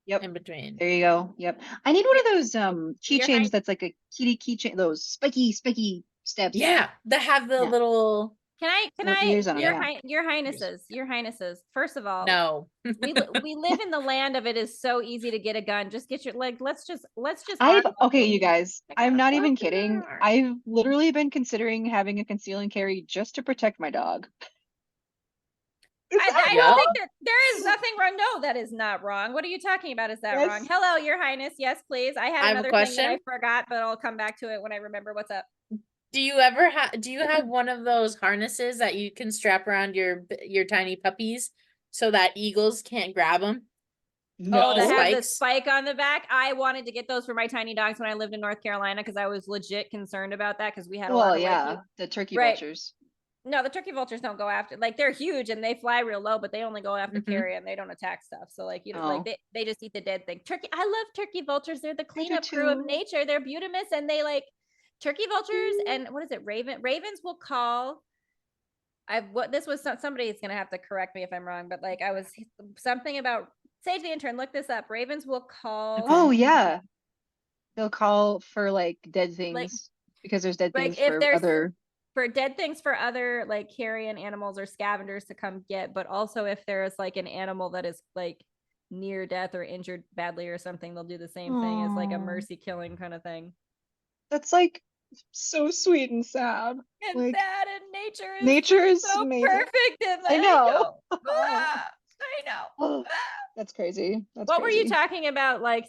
Yep. In between. There you go. Yep. I need one of those keychains that's like a kitty keychain. Those spiky steps. Yeah, that have the little. Can I? Your highnesses. First of all, no. we live in the land of it is so easy to get a gun. Just get your let's just. Okay, you guys. I'm not even kidding. I've literally been considering having a conceal and carry just to protect my dog. I don't think there is nothing wrong. No, that is not wrong. What are you talking about? Is that wrong? Hello, Your Highness. Yes, please. I had another thing that I forgot, but I'll come back to it when I remember. What's up? Do you have one of those harnesses that you can strap around your tiny puppies so that eagles can't grab them? No, that has the spike on the back. I wanted to get those for my tiny dogs when I lived in North Carolina because I was legit concerned about that because we had a lot of the turkey vultures. No, the turkey vultures don't go after, like they're huge and they fly real low, but they only go after carrion. They don't attack stuff. So like, like they just eat the dead thing. I love turkey vultures. They're the cleanup crew of nature. They're beautimous and they like turkey vultures and what is it? Ravens will call. Somebody's going to have to correct me if I'm wrong, but like I was something about Sage the intern. Look this up. Ravens will call. Oh yeah. They'll call for like dead things because there's dead things for dead things for other like carrion animals or scavengers to come get, but also if there's like an animal that is like near death or injured badly or something, they'll do the same thing as like a mercy killing kind of thing. That's like so sweet and sad. And like, sad and nature is so amazing. Perfect. And I know. I know. That's crazy. What were you talking about? Like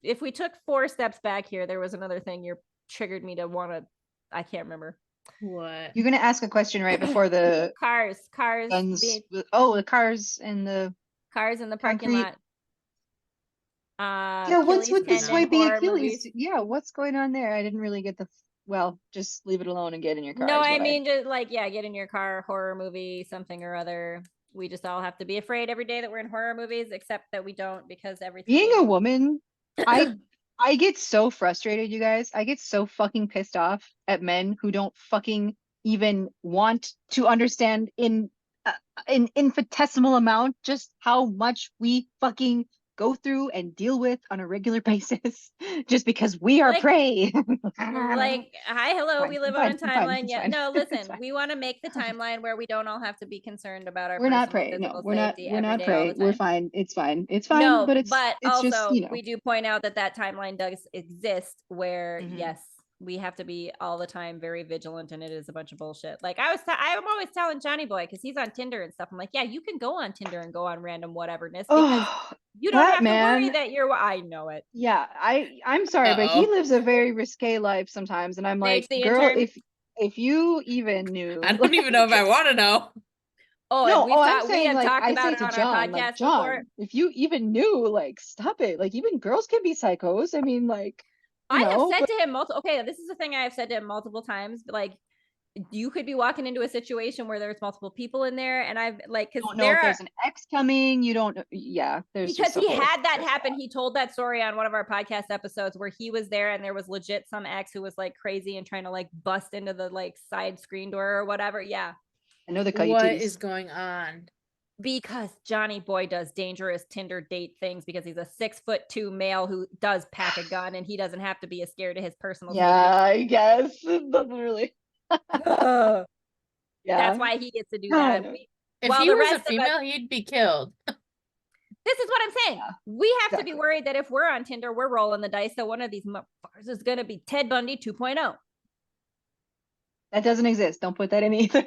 if we took 4 steps back here, there was another thing you triggered me to want to, I can't remember. What? You're gonna ask a question right before the cars. The cars in the parking lot. What's with this way be Achilles? Yeah, what's going on there? I didn't really get the well, just leave it alone and get in your car. No, I mean, just like, yeah, get in your car, horror movie, something or other. We just all have to be afraid every day that we're in horror movies, except that we don't, because everything. Being a woman, I get so frustrated, you guys. I get so fucking pissed off at men who don't fucking even want to understand in an infinitesimal amount just how much we fucking go through and deal with on a regular basis just because we are prey. Like, hi, hello, fine, we live fine, on a timeline. Yeah, fine. no, listen, we want to make the timeline where we don't all have to be concerned about our we're not personal prey. No, physical we're not. safety We're every not day, all prey. the We're time. fine. It's fine. It's fine. No, but it's also, just, you know. we do point out that timeline does exist where, Mhm. yes, we have to be all the time very vigilant, and it is a bunch of bullshit. Like, I'm always telling Johnny Boy, because he's on Tinder and stuff. I'm like, yeah, you can go on Tinder and go on random whateverness, because you don't have to worry that you're. I know it. Yeah, I'm sorry, but he lives a very risque life sometimes, and I'm like, girl, if you even knew. I don't even know if I want to know. Oh, no, I'm saying, we have like, talked I about say it to on John, our podcast like, John, before. if you even knew, like, stop it. Like, even girls can be psychos. I mean, like, I have said to him multiple. Okay, this is the thing I have said to him multiple times. Like, you could be walking into a situation where there's multiple people in there, and I've like, because don't know if there's an ex coming. You don't know. Yeah, there's because just he had that happen. He told that story on one of our podcast episodes where he was there, and there was legit some ex who was like crazy and trying to like bust into the like side screen door or whatever. Yeah, I know the what is going on. Because Johnny Boy does dangerous Tinder date things because he's a 6'2" male who does pack a gun, and he doesn't have to be as scared of his personal safety. I guess it doesn't really. Yeah, that's why he gets to do that. If he was a female, he'd be killed. This is what I'm saying. Yeah, we have to be worried that if we're on Tinder, we're rolling the dice that one of these motherfuckers is going to be Ted Bundy 2.0. That doesn't exist. Don't put that in either.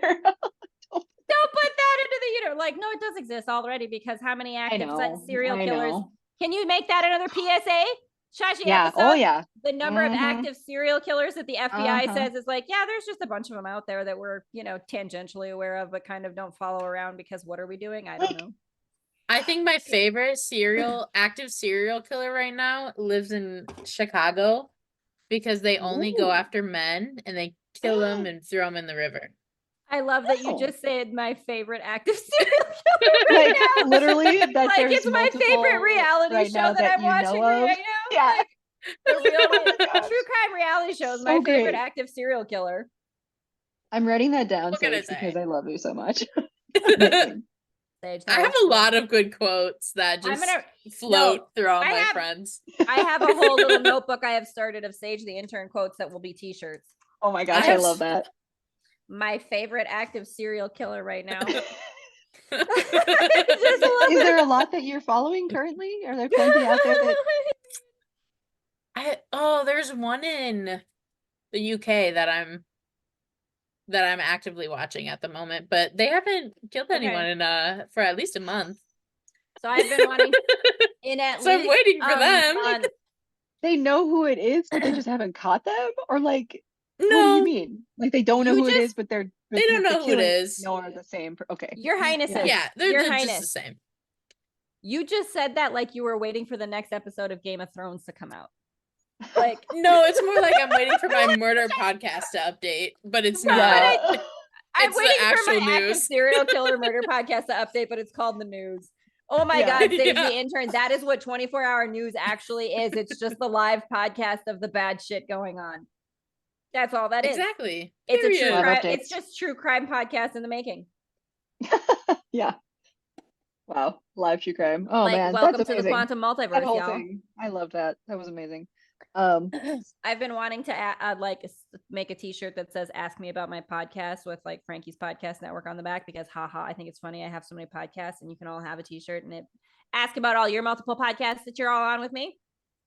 Don't put that into the universe. Like, no, it does exist already, because how many active serial killers? Can you make that another PSA? Shashy episode? Oh, yeah. The number of active serial killers that the FBI says is like, yeah, there's just a bunch of them out there that we're, tangentially aware of, but kind of don't follow around because what are we doing? I don't know. I think my favorite active serial killer right now lives in Chicago, because they only go after men and they kill them and throw them in the river. I love that you just said my favorite active serial killer right now. Literally, that like it's my favorite reality show that I'm watching right now. Yeah. Like, the true crime reality show is my favorite active serial killer. I'm writing that down, Sage, because I love you so much. Sage, I have a lot of good quotes that just float through all my friends. I have a whole little notebook I have started of Sage the intern quotes that will be t-shirts. Oh my gosh, I love that. My favorite active serial killer right now. Is there a lot that you're following currently? Are there plenty out there that there's one in the UK that I'm actively watching at the moment, but they haven't killed anyone for at least a month. So I've been wanting so I'm waiting for them. They know who it is, but they just haven't caught them? Or like, no. What do you mean? Like, they don't know who it is, but they don't know who it is. No, are the same. Okay. Your Highness. Yeah, they're just the same. You just said that like you were waiting for the next episode of Game of Thrones to come out. Like, no, it's more like I'm waiting for my murder podcast to update, but it's not. I'm waiting for my active serial killer murder podcast to update, but it's called The News. Oh my God, Sage the intern. That is what 24-hour news actually is. It's just the live podcast of the bad shit going on. That's all that is. Exactly. It's a true crime. It's just true crime podcast in the making. Yeah. Wow. Live true crime. Oh, man. Welcome to the quantum multiverse, y'all. I love that. That was amazing. I've been wanting to make a t-shirt that says "Ask me about my podcast" with like Frankie's podcast network on the back, because I think it's funny. I have so many podcasts, and you can all have a t-shirt and it ask about all your multiple podcasts that you're all on with me.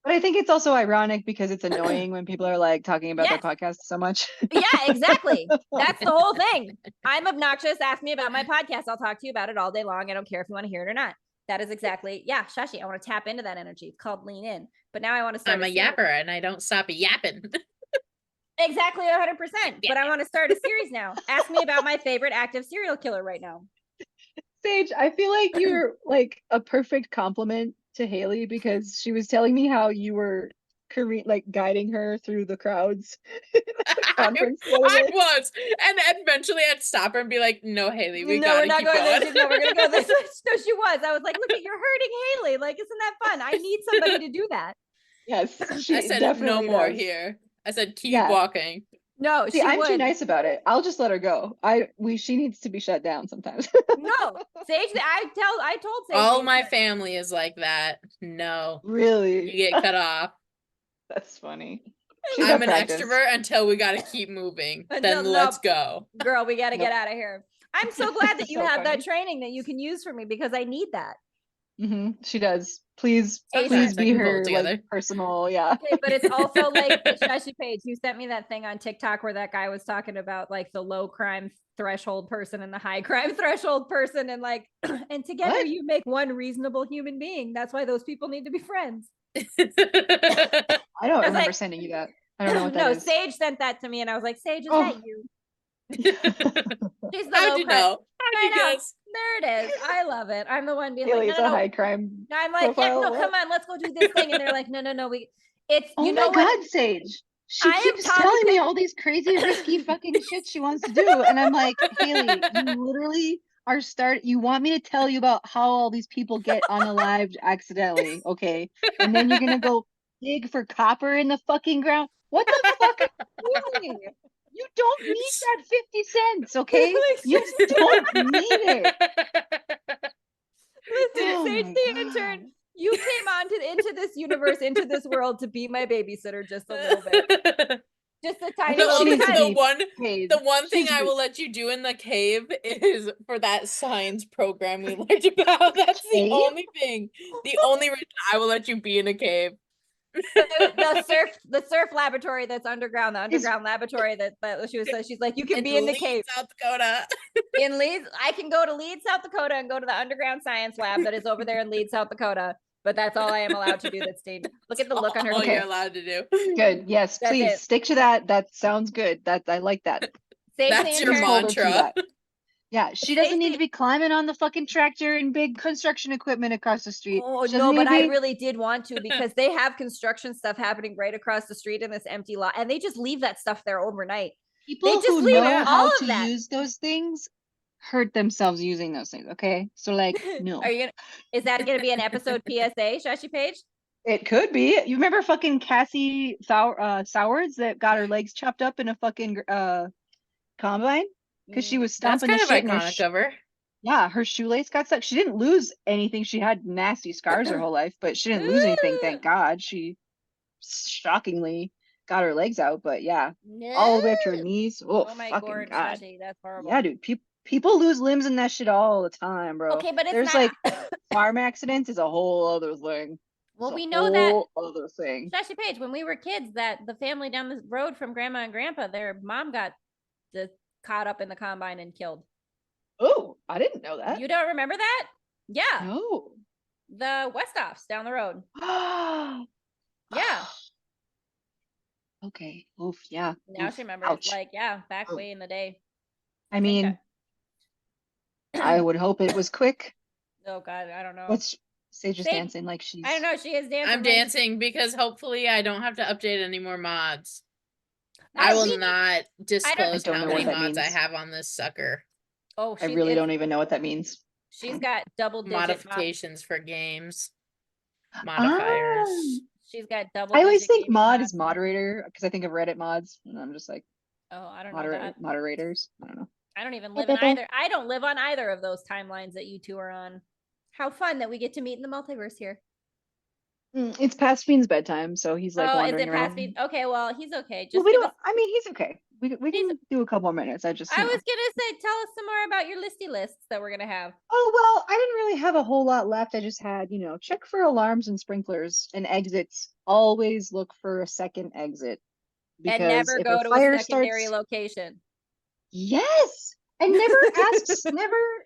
But I think it's also ironic because it's annoying when people are like talking about their podcast so much. Yeah, exactly. That's the whole thing. I'm obnoxious. Ask me about my podcast. I'll talk to you about it all day long. I don't care if you want to hear it or not. That is exactly, Shashy, I want to tap into that energy. It's called lean in. But now I want to start. I'm a yapper and I don't stop yapping. Exactly, 100%. But I want to start a series now. Ask me about my favorite active serial killer right now. Sage, I feel like you're like a perfect compliment to Haley, because she was telling me how you were guiding her through the crowds. Conference I was, and eventually I'd stop her and be like, "No, Haley, we're not going this. No, we're gonna go this way." No, she was. I was like, "Look at you're hurting Haley. Like, isn't that fun? I need somebody to do that." Yes, I said no more here. I said keep walking. No, see, I'm too nice about it. I'll just let her go. She needs to be shut down sometimes. No, Sage. I told Sage. All my family is like that. No, really, you get cut off. That's funny. I'm an extrovert until we gotta keep moving. Then let's go. Girl, we gotta get out of here. I'm so glad that you have that training that you can use for me because I need that. She does. Please be her like, personal, Okay, but it's also like Shashy Paige. You sent me that thing on TikTok where that guy was talking about like the low crime threshold person and the high crime threshold person, and like, and together you make one reasonable human being. That's why those people need to be friends. I don't remember sending you that. I don't know what that is. No, Sage sent that to me, and I was like, Sage, is that you? She's the How'd you know? How'd you guess? There it is. I love it. I'm the one being Haley's like, no, a high crime. I'm like, yeah, no, come on, let's go do this thing. And they're like, no, it's oh my God, Sage. She keeps telling me all these crazy, risky fucking shit she wants to do. And I'm like, Haley, you literally you want me to tell you about how all these people get unalived accidentally, okay? And then you're gonna go dig for copper in the fucking ground. What the fuck are you doing? You don't need that 50 cents, okay? You don't need it. Listen, Sage the intern, you came into this universe, into this world to be my babysitter just a little bit. Just a tiny little bit. The one thing I will let you do in the cave is for that science program we learned about. That's the only thing. The only reason I will let you be in a cave. the surf laboratory that's underground, the underground laboratory that she was. She's like, you can be in the cave. South Dakota. In Leeds, I can go to Leeds, South Dakota, and go to the underground science lab that is over there in Leeds, South Dakota. But that's all I am allowed to do. That's dangerous. Look at the look on her face. All you're allowed to do. Good. Yes, that's please stick to that. That sounds good. I like that. That's your mantra. Yeah, she doesn't need to be climbing on the fucking tractor and big construction equipment across the street. Oh, no, but I really did want to because they have construction stuff happening right across the street in this empty lot, and they just leave that stuff there overnight. People who know how to use those things hurt themselves using those things, okay? So, like, no. Is that going to be an episode PSA, Shashy Paige? It could be. You remember fucking Cassie Sowards that got her legs chopped up in a fucking combine? Because she was stomping That's kind of iconic of her. Yeah, her shoelace got stuck. She didn't lose anything. She had nasty scars her whole life, but she didn't lose anything, thank God. She shockingly got her legs out, but yeah, all the way up to her knees. Oh my fucking God. Shashy, that's horrible. Yeah, dude, people lose limbs in that shit all the time, bro. Okay, but there's like farm accidents is a whole other thing. Well, we know that other thing. Shashy Paige, when we were kids, that the family down the road from Grandma and Grandpa, their mom got caught up in the combine and killed. Oh, I didn't know that. You don't remember that? Yeah. No. The Westoffs down the road. Yeah. Okay. Oof. Yeah. Now she remembers. Ouch. Like, yeah, back way in the day. I mean, I would hope it was quick. Oh God, I don't know. What's Sage is dancing like she's. I don't know. She is dancing. I'm dancing because hopefully I don't have to update any more mods. I will not disclose how many mods I have on this sucker. Oh, I really don't even know what that means. She's got double-digit modifications for games. Modifiers. She's got double. I always think mod is moderator because I think of Reddit mods, and I'm just like, oh, I don't know that. Moderators. I don't know. I don't even live in either. I don't live on either of those timelines that you two are on. How fun that we get to meet in the multiverse here. It's past Fiend's bedtime, so he's like wandering around. Fiend? Okay, well, he's okay. Just I mean, he's okay. We can do a couple more minutes. I was gonna say, tell us some more about your listy lists that we're gonna have. Oh well, I didn't really have a whole lot left. I just had, check for alarms and sprinklers and exits. Always look for a second exit. And never go to a secondary location. Yes. And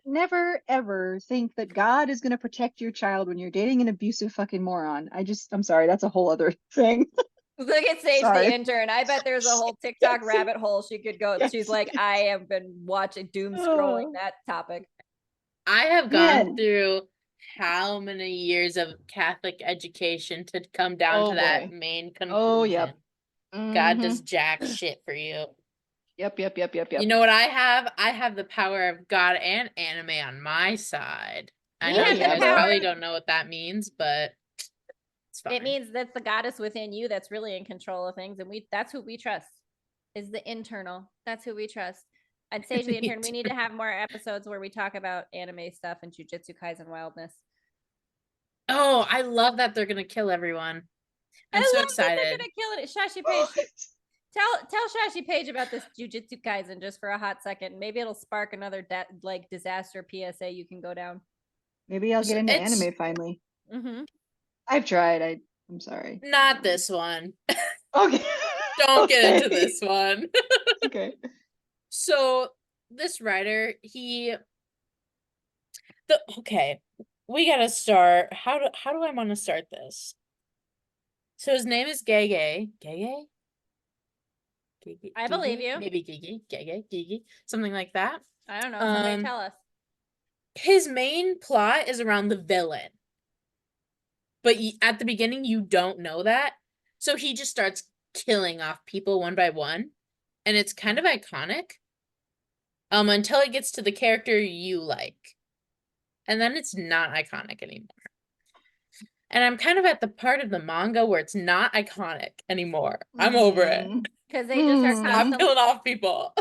never ever think that God is going to protect your child when you're dating an abusive fucking moron. I'm sorry, that's a whole other thing. Look at Sage the intern. I bet there's a whole TikTok rabbit hole she could go. Yes. She's like, I have been watching doom scrolling that topic. I have gone through how many years of Catholic education to come down to that main conclusion. Oh, yep. God does jack shit for you. Yep. You know what I have? I have the power of God and anime on my side. I know you guys probably don't know what that means, but it's fine. It means that's the goddess within you that's really in control of things, and that's who we trust. Is the internal. That's who we trust. And Sage the Intern, we need to have more episodes where we talk about anime stuff and Jujutsu Kaisen wildness. Oh, I love that they're gonna kill everyone. I'm so excited. They're gonna kill it. Shashy Paige. Tell Shashy Paige about this Jujutsu Kaisen just for a hot second. Maybe it'll spark another disaster PSA you can go down. Maybe I'll get into anime finally. Mm-hmm. I've tried. I'm sorry. Not this one. Okay. Don't get into this one. Okay. So this writer, we gotta start. How do I want to start this? So his name is Gege. Gege? I believe you. Maybe Gege, something like that. I don't know. Somebody tell us. His main plot is around the villain, but at the beginning you don't know that, so he just starts killing off people one by one, and it's kind of iconic. Until it gets to the character you like, and then it's not iconic anymore. And I'm kind of at the part of the manga where it's not iconic anymore. I'm over it. Because they just are Stop killing off people.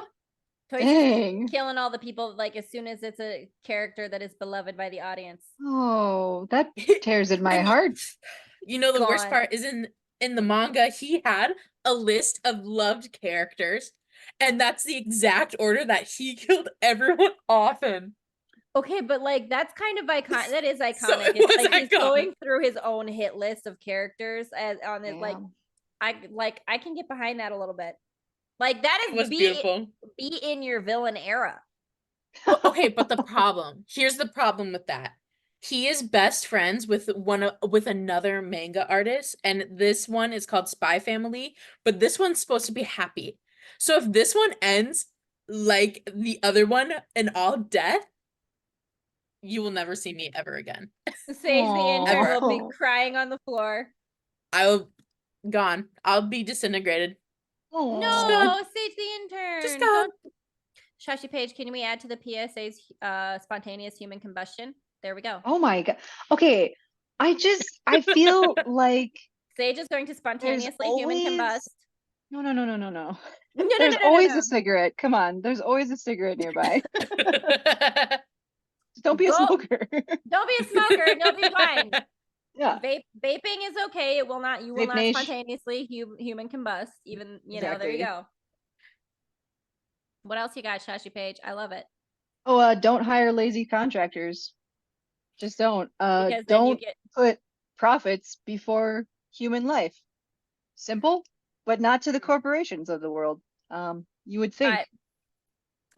Killing all the people, like, as soon as it's a character that is beloved by the audience. Oh, that tears in my heart. You know, the worst part is in the manga, he had a list of loved characters, and that's the exact order that he killed everyone off in. Okay, but like that's kind of iconic. That is iconic. So it's like he's going through his own hit list of characters on his I can get behind that a little bit. Like that is beautiful. Be in your villain era. Okay, but here's the problem with that. He is best friends with another manga artist, and this one is called Spy Family, but this one's supposed to be happy. So if this one ends like the other one in all death, you will never see me ever again. Sage the Intern will be crying on the floor. I'll be disintegrated. No, Sage the Intern. Just gone. Shashy Paige, can we add to the PSAs spontaneous human combustion? There we go. Oh my god. Okay. I feel like Sage is going to spontaneously human combust. No. There's always a cigarette. Come on. There's always a cigarette nearby. Don't be a smoker. Don't be a smoker and you'll be fine. Yeah. Vaping is okay. You will not spontaneously human combust. Even, there you go. What else you got, Shashy Paige? I love it. Oh, don't hire lazy contractors. Just don't. Don't put profits before human life. Simple, but not to the corporations of the world. You would think.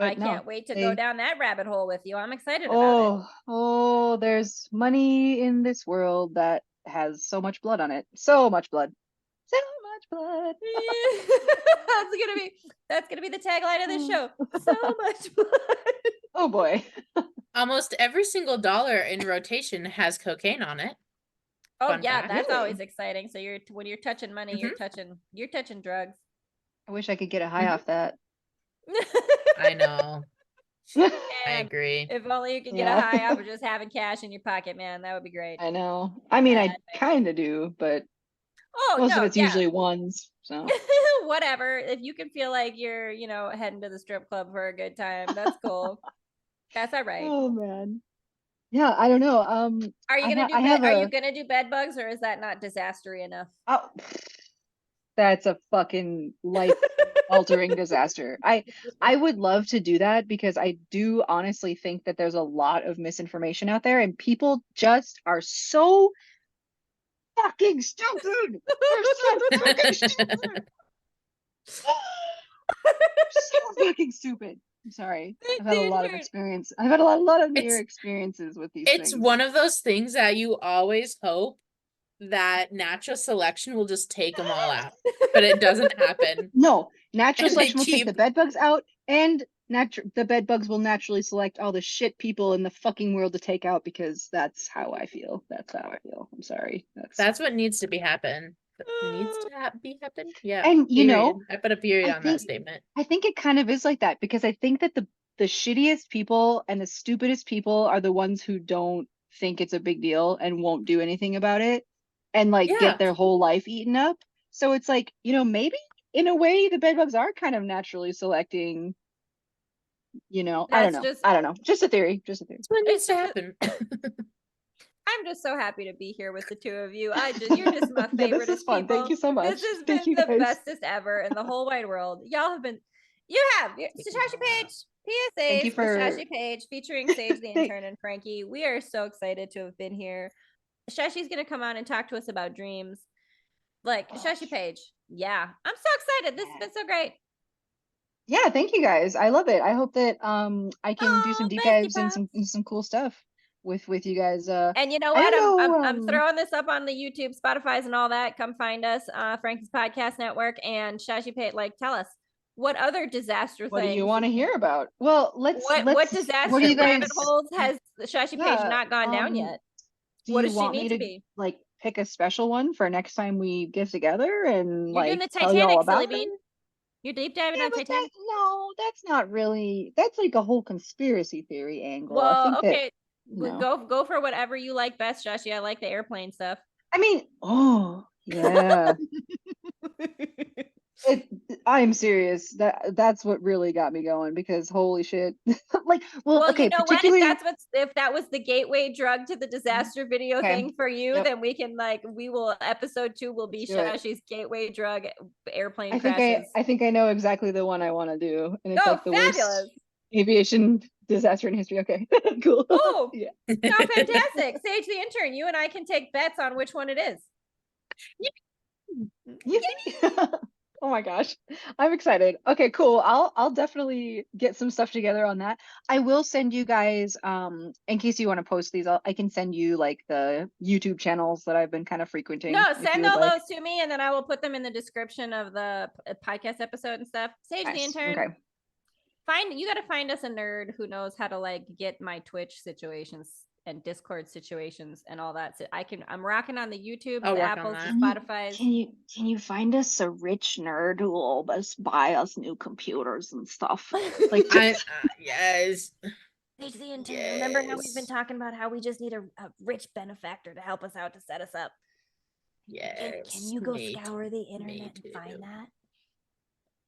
I can't wait to go down that rabbit hole with you. I'm excited about it. Oh, there's money in this world that has so much blood on it. So much blood. So much blood. That's gonna be the tagline of this show. So much blood. Oh boy. Almost every single dollar in rotation has cocaine on it. Oh yeah, that's always exciting. So when you're touching money, you're touching drugs. I wish I could get a high off that. I know. I agree. If only you could get a high off of just having cash in your pocket, man. That would be great. I know. I mean, I kind of do, but most of it's usually ones. So whatever. If you can feel like you're, heading to the strip club for a good time, that's cool. That's all right. Oh man. Yeah, I don't know. Are you gonna do bed bugs, or is that not disastery enough? Oh, that's a fucking life-altering disaster. I would love to do that because I do honestly think that there's a lot of misinformation out there, and people just are so fucking stupid. They're so fucking stupid. So fucking stupid. I'm sorry. I've had a lot of experience. I've had a lot of near experiences with these things. It's one of those things that you always hope that natural selection will just take them all out, but it doesn't happen. No, natural selection will take the bed bugs out and the bed bugs will naturally select all the shit people in the fucking world to take out, because that's how I feel. That's how I feel. I'm sorry. That's what needs to be happen. Needs to be happen. Yeah. And I put a period on that statement. I think it kind of is like that, because I think that the shittiest people and the stupidest people are the ones who don't think it's a big deal and won't do anything about it, and like get their whole life eaten up. So it's like, maybe in a way the bedbugs are kind of naturally selecting. I don't know. Just a theory. That's what needs to happen. I'm just so happy to be here with the two of you. You're just my favorite. This is fun. People. Thank you so much. This has been the bestest ever in the whole wide world. Y'all have been. Shashy Paige, PSAs for Shashy Paige, featuring Sage the Intern and Franki. We are so excited to have been here. Shashy's gonna come on and talk to us about dreams. Shashy Paige. Yeah, I'm so excited. This has been so great. Yeah, thank you guys. I love it. I hope that I can do some deep dives and some cool stuff with you guys. And you know what? I'm throwing this up on the YouTube, Spotify's, and all that. Come find us, Frankie's Podcast Network, and Shashy Paige. Tell us what other disaster what things do you want to hear about? Well, what disaster rabbit holes has Shashy Paige not gone down yet? What does she need to be? Pick a special one for next time we get together and You're doing the tell you all about it. You're deep diving on Titanic. No, that's not really. That's like a whole conspiracy theory angle. Well, okay. Go for whatever you like best, Shashy. I like the airplane stuff. I mean, oh yeah. I'm serious. That's what really got me going, because holy shit. Okay, you know what? If that was the gateway drug to the disaster video thing for you, then we can episode 2 will be Shashy's gateway drug, airplane crashes. I think I know exactly the one I want to do, and it's the fabulous worst aviation disaster in history. Okay, cool. Oh, yeah. No, fantastic. Sage the Intern, you and I can take bets on which one it is. Oh my gosh, I'm excited. Okay, cool. I'll definitely get some stuff together on that. I will send you guys, in case you want to post these, I can send you the YouTube channels that I've been kind of frequenting. No, send all those to me, and then I will put them in the description of the podcast episode and stuff. Sage the Intern. Okay. You got to find us a nerd who knows how to get my Twitch situations and Discord situations and all that. So I'm rocking on the YouTube, the Apples, the Spotify's. Can you find us a rich nerd who will buy us new computers and stuff? Yes. Sage the Intern. Yes. Remember how we've been talking about how we just need a rich benefactor to help us out, to set us up? Yes. Can you go scour the internet and find that?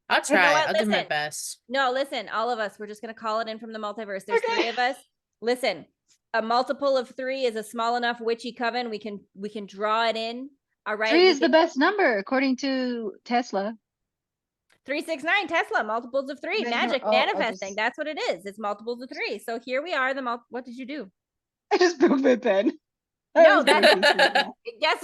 I'll try. I'll do my best. No, listen, all of us, we're just going to call it in from the multiverse. There's 3 of us. Listen, a multiple of 3 is a small enough witchy coven. We can draw it in. All right. 3 is the best number according to Tesla. 369 Tesla, multiples of 3, magic, manifesting. That's what it is. It's multiples of 3. So here we are. What did you do? I just broke my pen. No, guess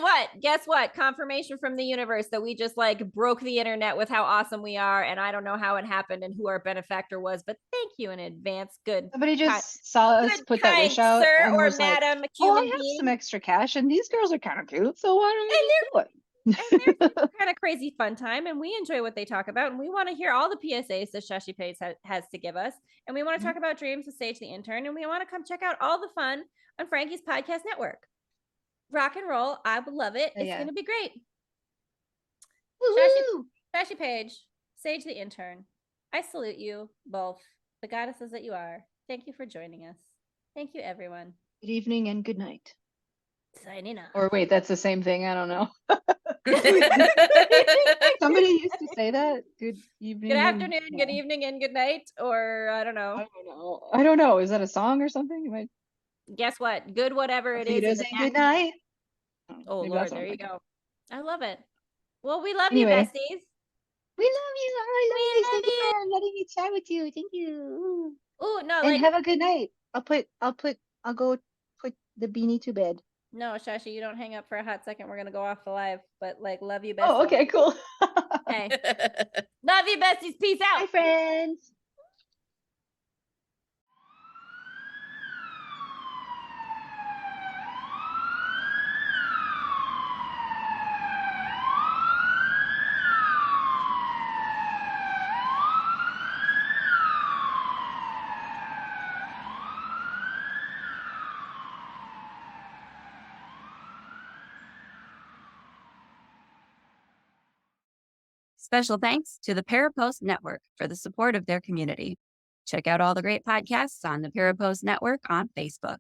what? Confirmation from the universe that we just broke the internet with how awesome we are, and I don't know how it happened and who our benefactor was, but thank you in advance. Good. Somebody just saw us put that wish out, sir or madam. I have some extra cash, and these girls are kind of cute, so why don't you do it? And they're kind of crazy fun time, and we enjoy what they talk about, and we want to hear all the PSAs that Shashy Paige has to give us, and we want to talk about dreams with Sage the Intern, and we want to come check out all the fun on Frankie's Podcast Network. Rock and roll. I would love it. It's going to be great. Shashy Paige, Sage the Intern, I salute you both, the goddesses that you are. Thank you for joining us. Thank you, everyone. Good evening and good night. Signing off. Or wait, that's the same thing. I don't know. Somebody used to say that. Good evening. Good afternoon, good evening, and good night. Or I don't know. I don't know. Is that a song or something? Guess what? Good whatever it is. Good night. Oh, Lord, there you go. I love it. Well, we love you, besties. We love you. I love you. Thank you for letting me chat with you. Thank you. Oh, no. And have a good night. I'll go put the beanie to bed. No, Shashy, you don't hang up for a hot second. We're going to go off the live. But, love you, besties. Oh, okay, cool. Okay. Love you, besties. Peace out. Bye, friends. Special thanks to the Parapost Network for the support of their community. Check out all the great podcasts on the Parapost Network on Facebook.